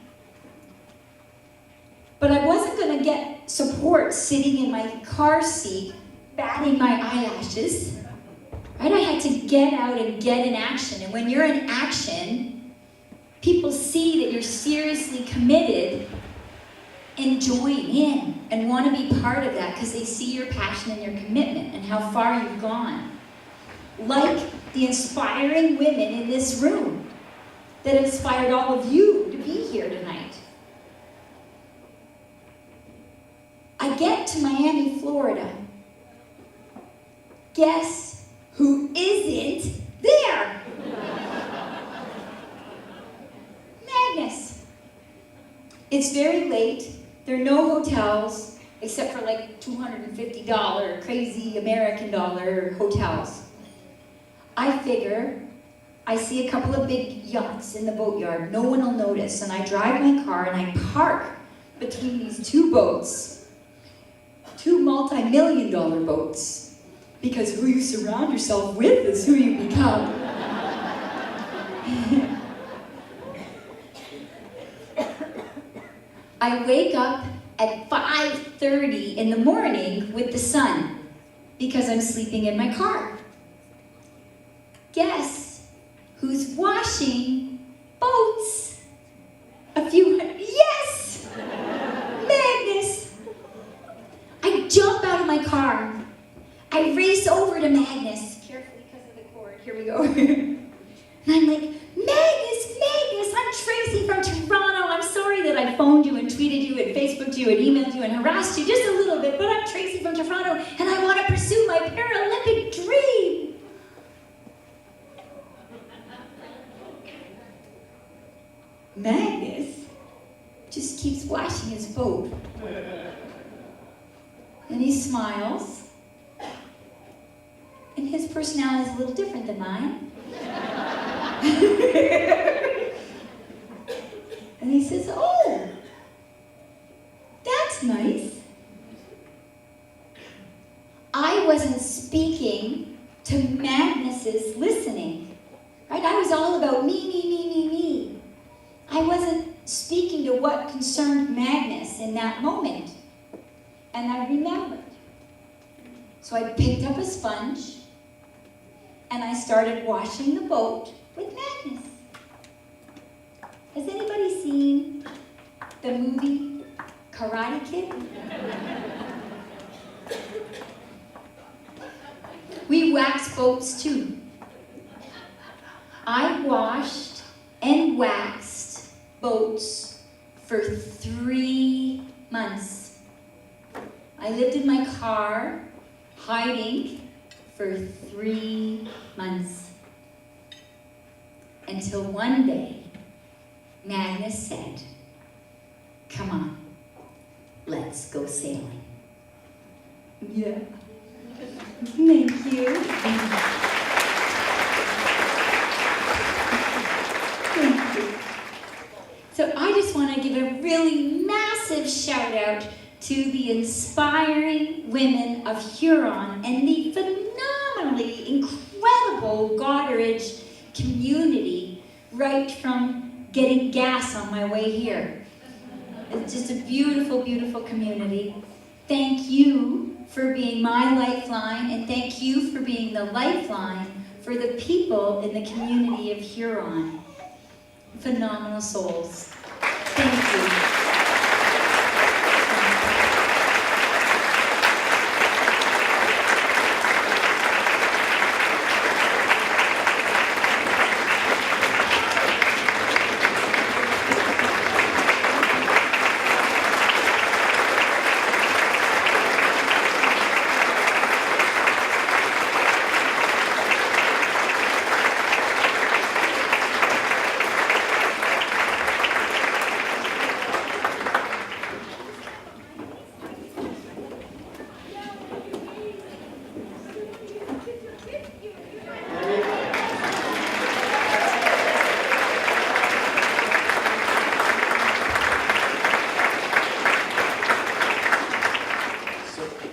But I wasn't going to get support sitting in my car seat, batting my eyelashes. Right? I had to get out and get in action. And when you're in action, people see that you're seriously committed and join in and want to be part of that because they see your passion and your commitment and how far you've gone. Like the inspiring women in this room that inspired all of you to be here tonight. I get to Miami, Florida. Guess who isn't there? Magnus. It's very late. There are no hotels except for $250 crazy American dollar hotels. I figure I see a couple of big yachts in the boatyard. No one will notice. And I drive my car and I park between these 2 boats. 2 multi-million-dollar boats. Because who you surround yourself with is who you become. I wake up at 5:30 in the morning with the sun because I'm sleeping in my car. Guess who's washing boats? Yes! Magnus! I jump out of my car. I race over to Magnus. Carefully because of the cord. Here we go. And I'm like, Magnus, I'm Tracy from Toronto. I'm sorry phoned you and tweeted you and Facebooked you and emailed you and harassed you just a little bit, but I'm Tracy from Toronto and I want to pursue my Paralympic dream. Magnus just keeps washing his boat. And he smiles. And his personality is a little different than mine. And he says, oh, that's nice. I wasn't speaking to Magnus's listening. Right? I was all about me. I wasn't speaking to what concerned Magnus in that moment. And I remembered. So I picked up a sponge and I started washing the boat with Magnus. Has anybody seen the movie Karate Kid? We wax boats too. I washed and waxed boats for 3 months. I lived in my car, hiding for 3 months. Until one day, Magnus said, come on, let's go sailing. Yeah. Thank you. Thank you. So I just want to give a really massive shout out to the inspiring women of Huron and the phenomenally incredible Goderich community right from getting gas on my way here. It's just a beautiful, beautiful community. Thank you for being my lifeline, and thank you for being the lifeline for the people in the community of Huron. Phenomenal souls. Thank you.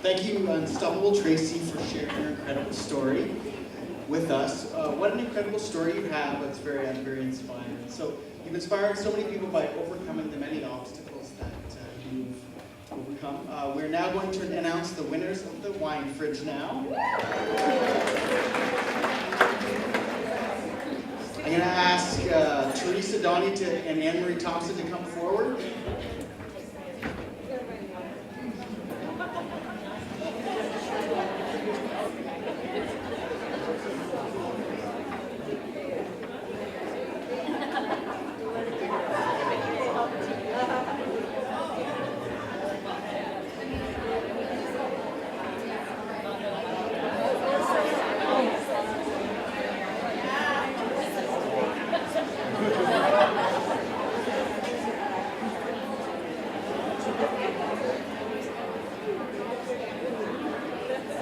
Thank you, Unstoppable Tracy, for sharing your incredible story with us. What an incredible story you have. That's very, very inspiring. So you've inspired so many people by overcoming the many obstacles that you've overcome. We're now going to announce the winners of the wine fridge now. I'm going to ask Teresa Donnie and Anne Marie Thompson to come forward.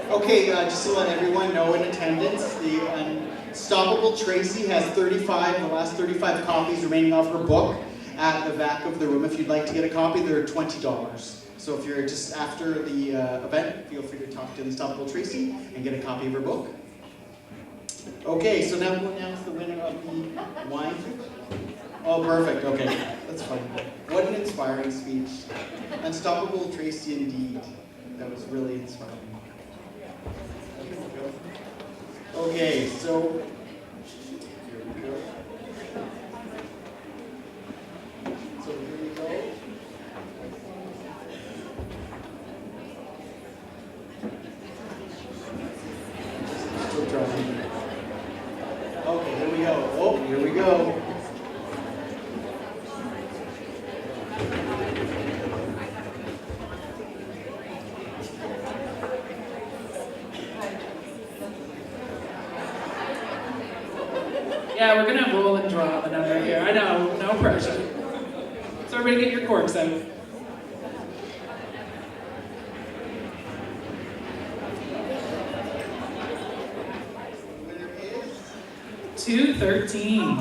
Okay, just to let everyone know in attendance, the Unstoppable Tracy has the last 35 copies remaining of her book at the back of the room. If you'd like to get a copy, they're $20. So if you're just after the event, feel free to talk to Unstoppable Tracy and get a copy of her book. Okay, so now we'll announce the winner of the wine. Oh, perfect, okay, that's fine. What an inspiring speech. Unstoppable Tracy indeed. That was really inspiring. Okay, so here we go. So here we go. Still trying. Okay, here we go. Oh, here we go. Yeah, we're gonna roll and draw the number here. I know, no pressure. So everybody get your corks out. Winner is 213.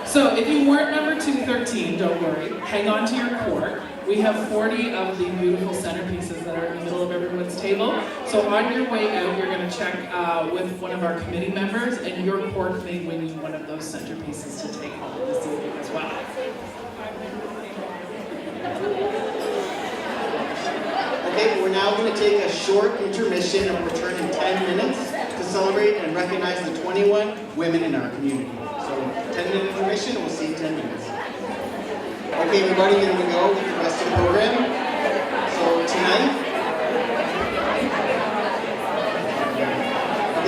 So if you weren't number 213, don't worry, hang on to your cork. We have 40 of the beautiful centerpieces that are in the middle of everyone's table. So on your way out, you're gonna check with one of our committee members, and your cork may win you one of those centerpieces to take home this evening as well. Okay, we're now going to take a short intermission and return in 10 minutes to celebrate and recognize the 21 women in our community. So 10-minute intermission, and we'll see you in 10 minutes. Okay, everybody, here we go with the rest of the program. So tonight,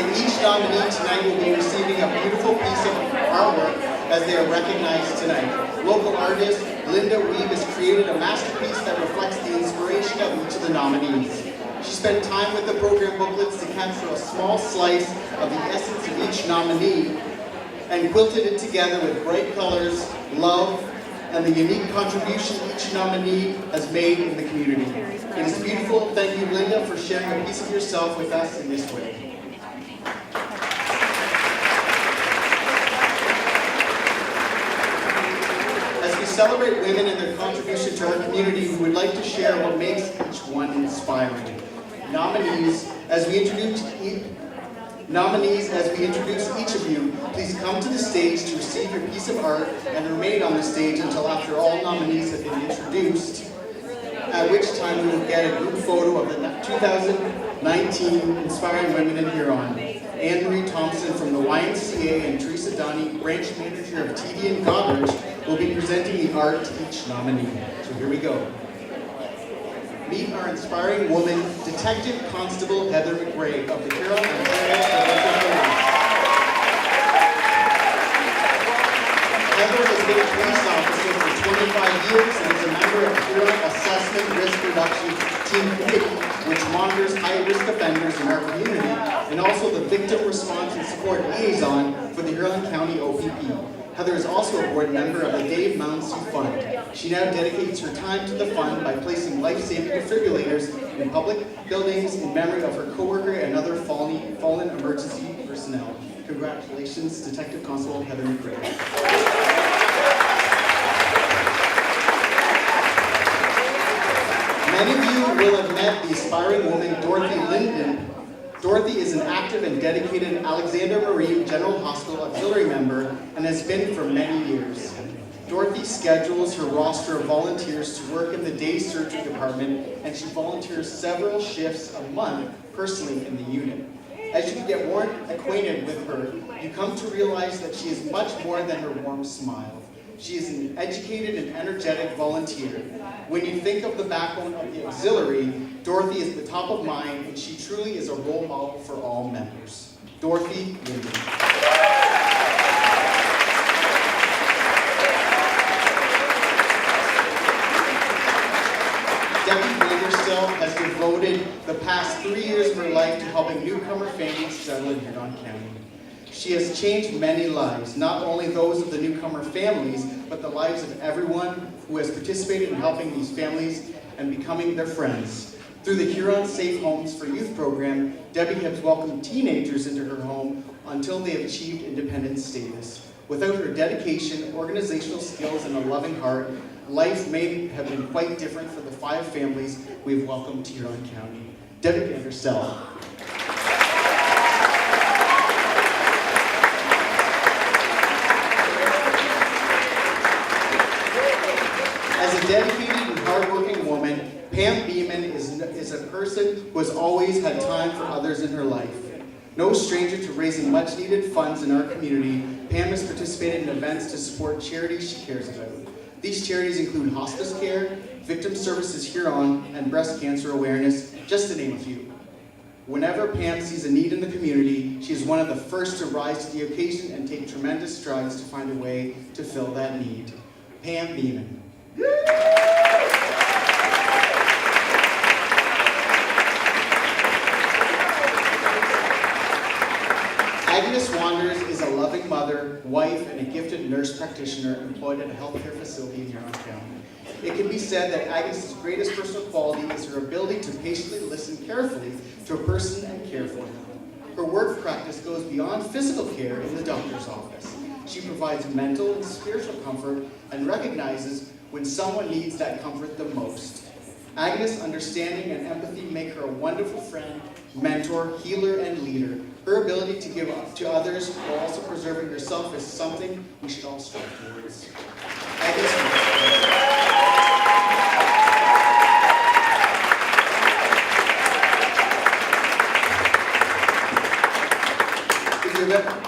each nominee tonight will be receiving a beautiful piece of artwork as they are recognized tonight. Local artist Linda Weave has created a masterpiece that reflects the inspiration of each of the nominees. She spent time with the program booklets to capture a small slice of the essence of each nominee and quilted it together with bright colors, love, and the unique contribution each nominee has made in the community. It is beautiful. Thank you, Linda, for sharing a piece of yourself with us in this way. As we celebrate women and their contribution to our community, we would like to share what makes each one inspiring. Nominees, as we introduce each of you, please come to the stage to receive your piece of art and remain on the stage until after all nominees have been introduced, at which time we will get a group photo of the 2019 Inspiring Women in Huron. Anne Marie Thompson from the YMCA and Teresa Donnie, branch manager of TD and Goddard, will be presenting the art to each nominee. So here we go. Meet our inspiring woman, Detective Constable Heather McRae of the Huron, Ontario Provincial Police. Heather has been a police officer for 25 years and is a member of the Huron Assessment Risk Reduction Team Committee, which monitors high-risk offenders in our community, and also the Victim Response and Support Liaison for the Huron County OPP. Heather is also a board member of the Dave Mounsey Fund. She now dedicates her time to the fund by placing life-saving defibrillators in public buildings in memory of her coworker and other fallen emergency personnel. Congratulations, Detective Constable Heather McRae. Many of you will have met the aspiring woman, Dorothy Linden. Dorothy is an active and dedicated Alexander Marine General Hospital Auxiliary member and has been for many years. Dorothy schedules her roster of volunteers to work in the day surgery department, and she volunteers several shifts a month personally in the unit. As you get more acquainted with her, you come to realize that she is much more than her warm smile. She is an educated and energetic volunteer. When you think of the backbone of the auxiliary, Dorothy is the top of mind, and she truly is a role model for all members. Dorothy Linden. Debbie Vanderstill has devoted the past 3 years of her life to helping newcomer families settle in Huron County. She has changed many lives, not only those of the newcomer families, but the lives of everyone who has participated in helping these families and becoming their friends. Through the Huron Safe Homes for Youth program, Debbie has welcomed teenagers into her home until they have achieved independent status. Without her dedication, organizational skills, and a loving heart, life may have been quite different for the 5 families we've welcomed to Huron County. Debbie Vanderstill. As a dedicated and hardworking woman, Pam Beeman is a person who has always had time for others in her life. No stranger to raising much needed funds in our community, Pam has participated in events to support charities she cares about. These charities include hospice care, Victim Services Huron, and breast cancer awareness, just to name a few. Whenever Pam sees a need in the community, she is one of the first to rise to the occasion and take tremendous strides to find a way to fill that need. Pam Beeman. Agnes Wanders is a loving mother, wife, and a gifted nurse practitioner employed at a healthcare facility in Huron County. It can be said that Agnes' greatest personal quality is her ability to patiently listen carefully to a person and care for them. Her work practice goes beyond physical care in the doctor's office. She provides mental and spiritual comfort and recognizes when someone needs that comfort the most. Agnes' understanding and empathy make her a wonderful friend, mentor, healer, and leader. Her ability to give up to others while also preserving herself is something we should all strive towards. Agnes.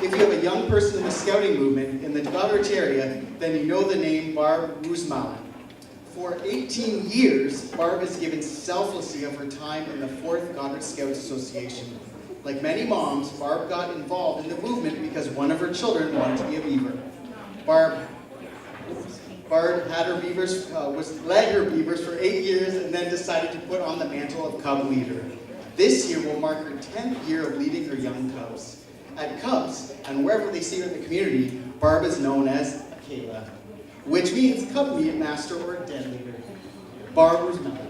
If you have a young person in the scouting movement in the Goderich area, then you know the name Barb Roosmalen. For 18 years, Barb has given selflessly of her time in the 4th Goderich Scouts Association. Like many moms, Barb got involved in the movement because one of her children wanted to be a beaver. Barb had her beavers, led her beavers for 8 years and then decided to put on the mantle of cub leader. This year will mark her 10th year of leading her young cubs. At Cubs, and wherever they see her in the community, Barb is known as Kayla, which means Cub Meat Master or Den Leader. Barb Roosmalen.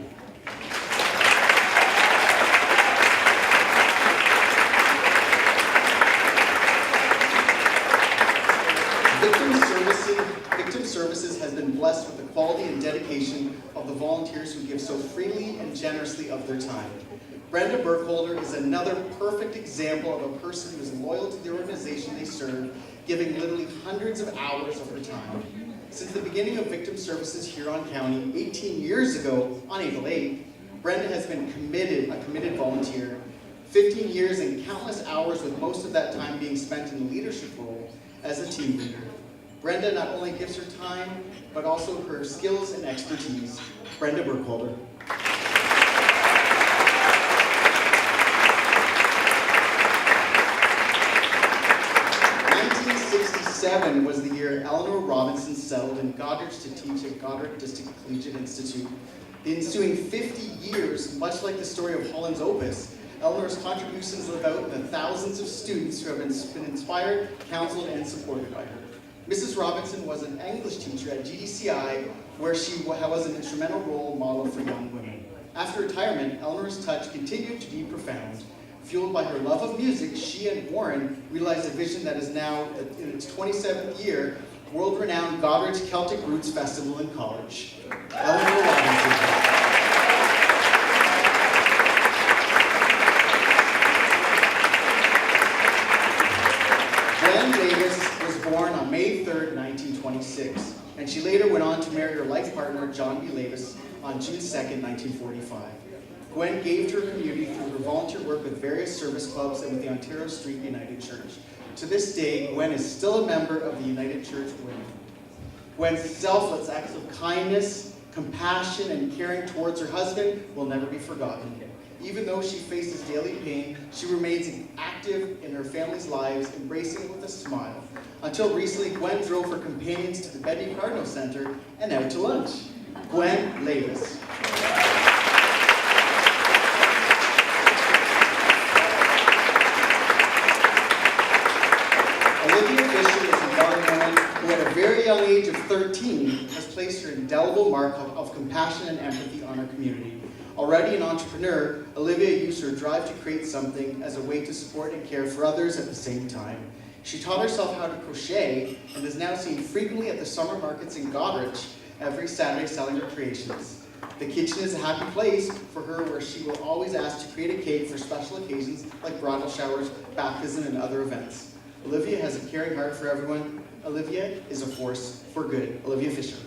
Victim Services has been blessed with the quality and dedication of the volunteers who give so freely and generously of their time. Brenda Burkholder is another perfect example of a person who is loyal to the organization they serve, giving literally hundreds of hours of her time. Since the beginning of Victim Services Huron County 18 years ago, on April 8th, Brenda has been a committed volunteer. 15 years and countless hours, with most of that time being spent in the leadership role as a team leader. Brenda not only gives her time, but also her skills and expertise. Brenda Burkholder. 1967 was the year Eleanor Robinson settled in Goderich to teach at Goderich District Collegiate Institute. The ensuing 50 years, much like the story of Holland's Opus, Eleanor's contributions live out in the thousands of students who have been inspired, counseled, and supported by her. Mrs. Robinson was an English teacher at GDCI, where she was an instrumental role model for young women. After retirement, Eleanor's touch continued to be profound. Fueled by her love of music, she and Warren realized a vision that is now, in its 27th year, world-renowned Goderich Celtic Roots Festival in College. Eleanor Robinson. Born on May 3rd, 1926, and she later went on to marry her life partner, John B. Lavis, on June 2nd, 1945. Gwen gave to her community through her volunteer work with various service clubs and with the Ontario Street United Church. To this day, Gwen is still a member of the United Church Women. Gwen's selfless acts of kindness, compassion, and caring towards her husband will never be forgotten. Even though she faces daily pain, she remains active in her family's lives, embracing it with a smile. Until recently, Gwen drove her companions to the Betty Cardinal Center and out to lunch. Gwen Lavis. Olivia Fisher is a young woman who at a very young age of 13 has placed her indelible mark of compassion and empathy on her community. Already an entrepreneur, Olivia used her drive to create something as a way to support and care for others at the same time. She taught herself how to crochet and is now seen frequently at the summer markets in Goderich every Saturday selling her creations. The kitchen is a happy place for her, where she will always ask to create a cake for special occasions like bridal showers, baptism, and other events. Olivia has a caring heart for everyone. Olivia is a force for good. Olivia Fisher.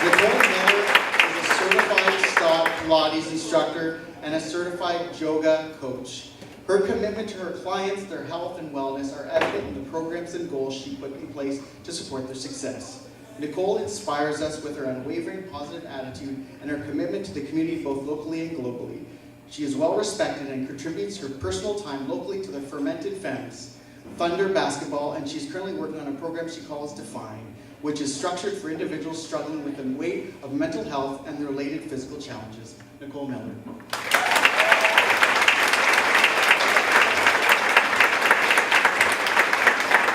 Nicole Miller is a certified stop Pilates instructor and a certified yoga coach. Her commitment to her clients, their health and wellness are evident in the programs and goals she put in place to support their success. Nicole inspires us with her unwavering positive attitude and her commitment to the community both locally and globally. She is well respected and contributes her personal time locally to the Fermented Femmes, Thunder Basketball, and she's currently working on a program she calls Define, which is structured for individuals struggling with the weight of mental health and the related physical challenges. Nicole Miller.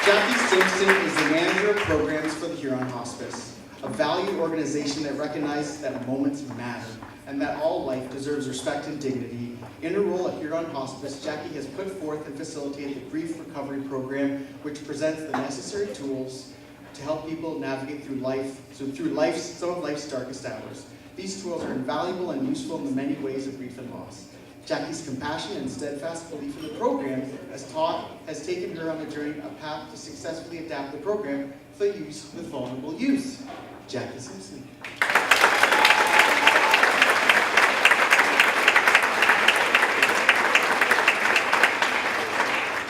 Jackie Simpson is the manager of programs for the Huron Hospice, a valued organization that recognizes that moments matter and that all life deserves respect and dignity. In her role at Huron Hospice, Jackie has put forth and facilitated the Grief Recovery Program, which presents the necessary tools to help people navigate through some of life's darkest hours. These tools are invaluable and useful in the many ways of grief and loss. Jackie's compassion and steadfast belief in the program has taken her on a journey, a path to successfully adapt the program for use with vulnerable youth. Jackie Simpson.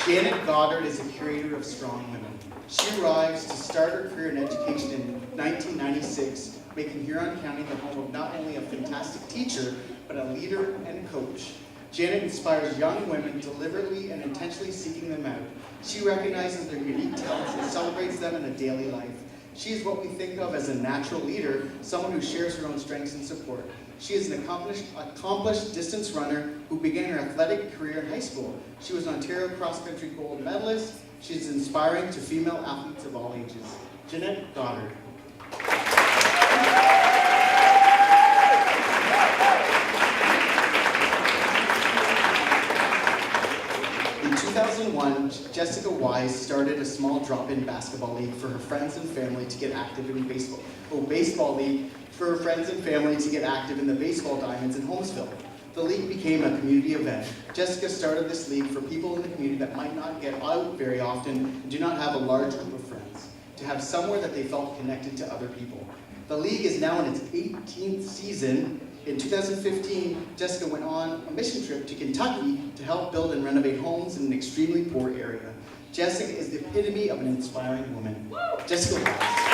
Janet Goddard is a curator of strong women. She arrives to start her career in education in 1996, making Huron County the home of not only a fantastic teacher, but a leader and coach. Janet inspires young women deliberately and intentionally seeking them out. She recognizes their unique talents and celebrates them in a daily life. She is what we think of as a natural leader, someone who shares her own strengths and support. She is an accomplished distance runner who began her athletic career in high school. She was an Ontario cross-country gold medalist. She is inspiring to female athletes of all ages. Jeanette Goddard. In 2001, Jessica Wise started a small drop-in basketball league for her friends and family to get active in baseball league for her friends and family to get active in the baseball diamonds in Holmesville. The league became a community event. Jessica started this league for people in the community that might not get out very often and do not have a large group of friends, to have somewhere that they felt connected to other people. The league is now in its 18th season. In 2015, Jessica went on a mission trip to Kentucky to help build and renovate homes in an extremely poor area. Jessica is the epitome of an inspiring woman. Jessica Wise.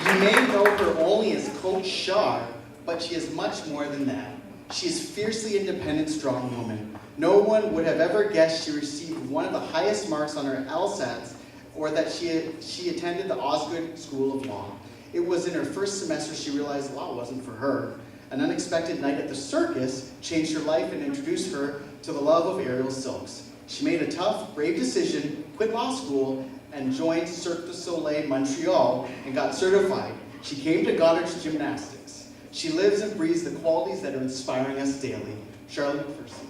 You may know her only as Coach Shaw, but she is much more than that. She is a fiercely independent, strong woman. No one would have ever guessed she received one of the highest marks on her LSATs, or that she attended the Osgood School of Law. It was in her first semester she realized law wasn't for her. An unexpected night at the circus changed her life and introduced her to the love of aerial silks. She made a tough, brave decision, quit law school, and joined Cirque du Soleil Montreal and got certified. She came to Goddard's Gymnastics. She lives and breathes the qualities that are inspiring us daily. Charlotte McPherson.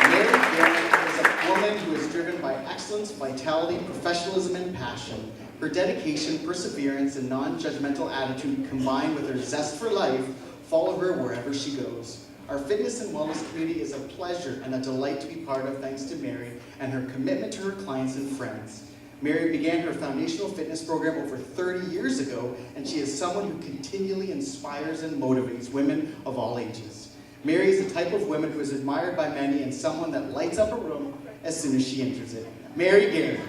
Mary Garrett is a woman who is driven by excellence, vitality, professionalism, and passion. Her dedication, perseverance, and non-judgmental attitude combined with her zest for life follow her wherever she goes. Our fitness and wellness community is a pleasure and a delight to be part of thanks to Mary and her commitment to her clients and friends. Mary began her foundational fitness program over 30 years ago, and she is someone who continually inspires and motivates women of all ages. Mary is the type of woman who is admired by many and someone that lights up a room as soon as she enters it. Mary Garrett.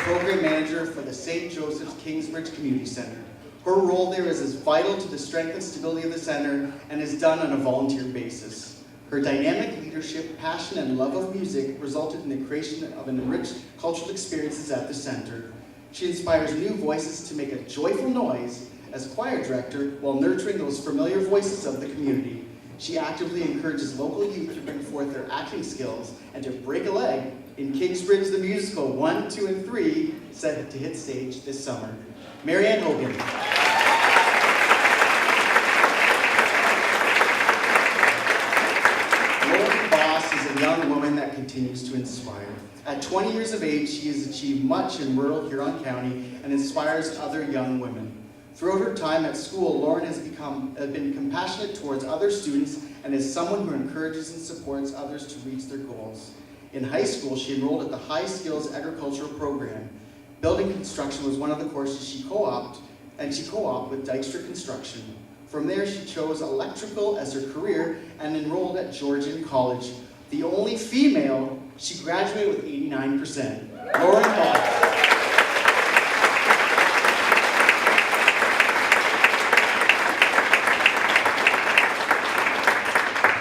Program manager for the St. Joseph's Kingsbridge Community Center. Her role there is as vital to the strength and stability of the center and is done on a volunteer basis. Her dynamic leadership, passion, and love of music resulted in the creation of enriched cultural experiences at the center. She inspires new voices to make a joyful noise as choir director while nurturing those familiar voices of the community. She actively encourages local youth to bring forth their acting skills and to break a leg in Kingsbridge the Musical 1, 2, and 3, set to hit stage this summer. Ann Hogan. Lauren Boss is a young woman that continues to inspire. At 20 years of age, she has achieved much in rural Huron County and inspires other young women. Throughout her time at school, Lauren has been compassionate towards other students and is someone who encourages and supports others to reach their goals. In high school, she enrolled at the High Skills Agricultural Program. Building construction was one of the courses she co-opted, and she co-opted with Dykstra Construction. From there, she chose electrical as her career and enrolled at Georgian College. The only female, she graduated with 89%. Lauren Ball.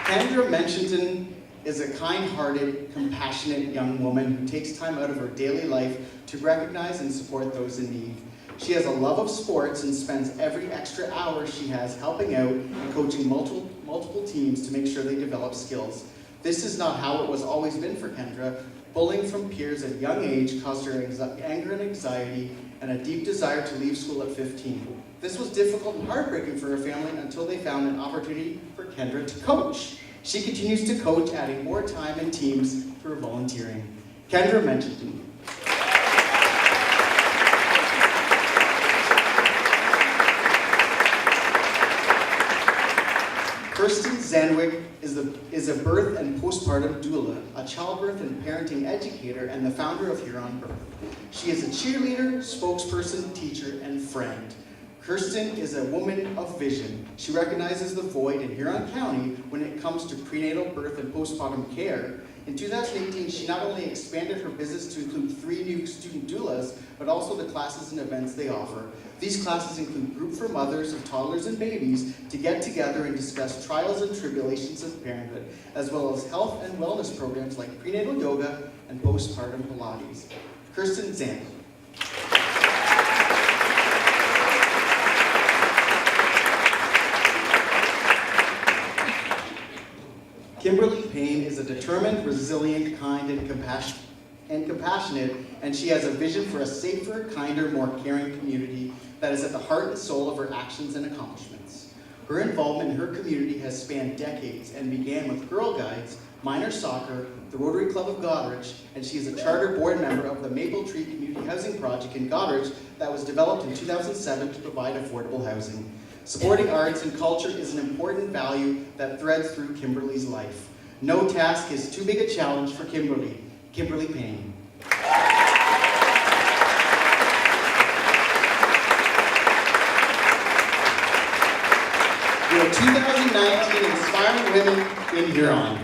Kendra Mentionton is a kind-hearted, compassionate young woman who takes time out of her daily life to recognize and support those in need. She has a love of sports and spends every extra hour she has helping out and coaching multiple teams to make sure they develop skills. This is not how it was always been for Kendra. Bullying from peers at a young age caused her anger and anxiety and a deep desire to leave school at 15. This was difficult and heartbreaking for her family until they found an opportunity for Kendra to coach. She continues to coach, adding more time and teams through volunteering. Kendra Mentionton. Kirsten Zanwick is a birth and postpartum doula, a childbirth and parenting educator, and the founder of Huron Birth. She is a cheerleader, spokesperson, teacher, and friend. Kirsten is a woman of vision. She recognizes the void in Huron County when it comes to prenatal birth and postpartum care. In 2018, she not only expanded her business to include 3 new student doulas, but also the classes and events they offer. These classes include group for mothers of toddlers and babies to get together and discuss trials and tribulations of parenthood, as well as health and wellness programs like prenatal yoga and postpartum Pilates. Kirsten Zan. Kimberly Payne is a determined, resilient, kind, and compassionate, and she has a vision for a safer, kinder, more caring community that is at the heart and soul of her actions and accomplishments. Her involvement in her community has spanned decades and began with Girl Guides, minor soccer, the Rotary Club of Goderich, and she is a charter board member of the Maple Tree Community Housing Project in Goderich that was developed in 2007 to provide affordable housing. Supporting arts and culture is an important value that threads through Kimberly's life. No task is too big a challenge for Kimberly. Kimberly Payne. We are 2019 Inspiring Women in Huron.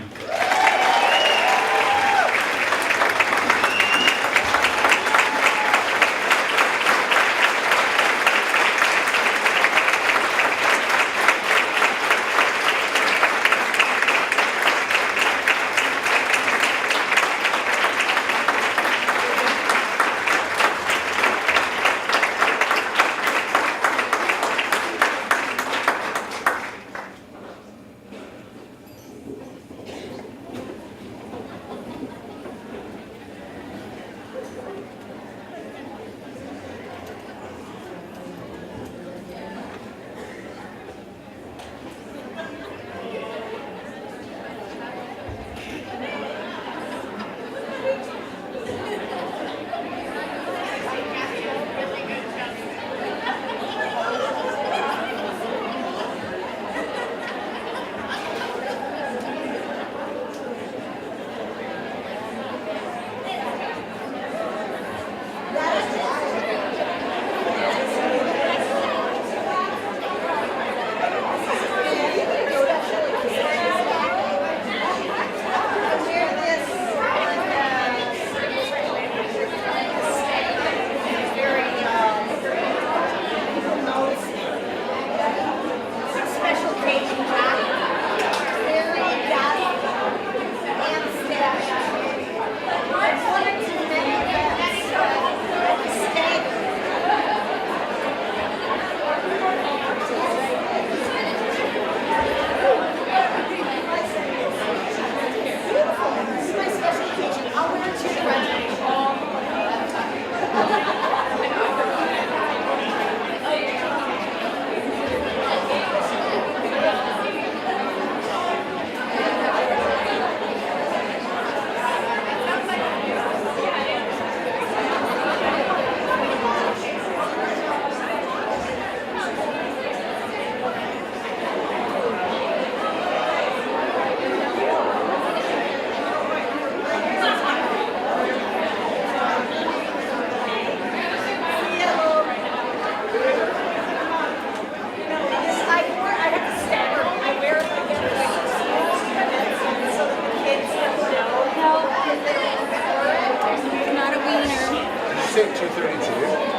say 232?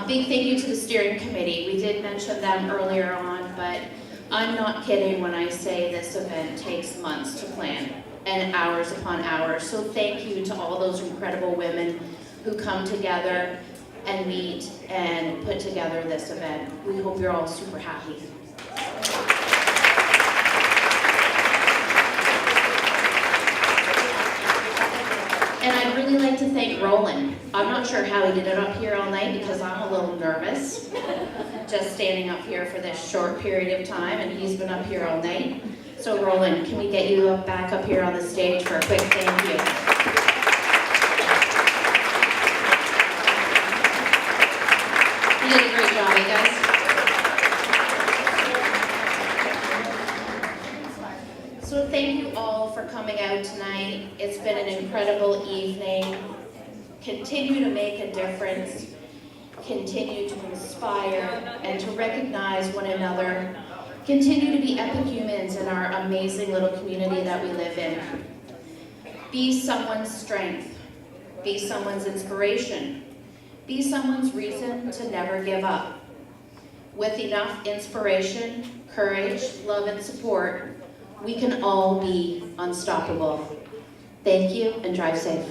Big thank you to the steering committee. We did mention them earlier on, but I'm not kidding when I say this event takes months to plan and hours upon hours. So thank you to all those incredible women who come together and meet and put together this event. We hope you're all super happy. And I'd really like to thank Roland. I'm not sure how he did it up here all night because I'm a little nervous, just standing up here for this short period of time, and he's been up here all night. So Roland, can we get you back up here on the stage for a quick thank you? You did a great job, you guys. So thank you all for coming out tonight. It's been an incredible evening. Continue to make a difference. Continue to inspire and to recognize one another. Continue to be epic humans in our amazing little community that we live in. Be someone's strength. Be someone's inspiration. Be someone's reason to never give up. With enough inspiration, courage, love, and support, we can all be unstoppable. Thank you, and drive safe.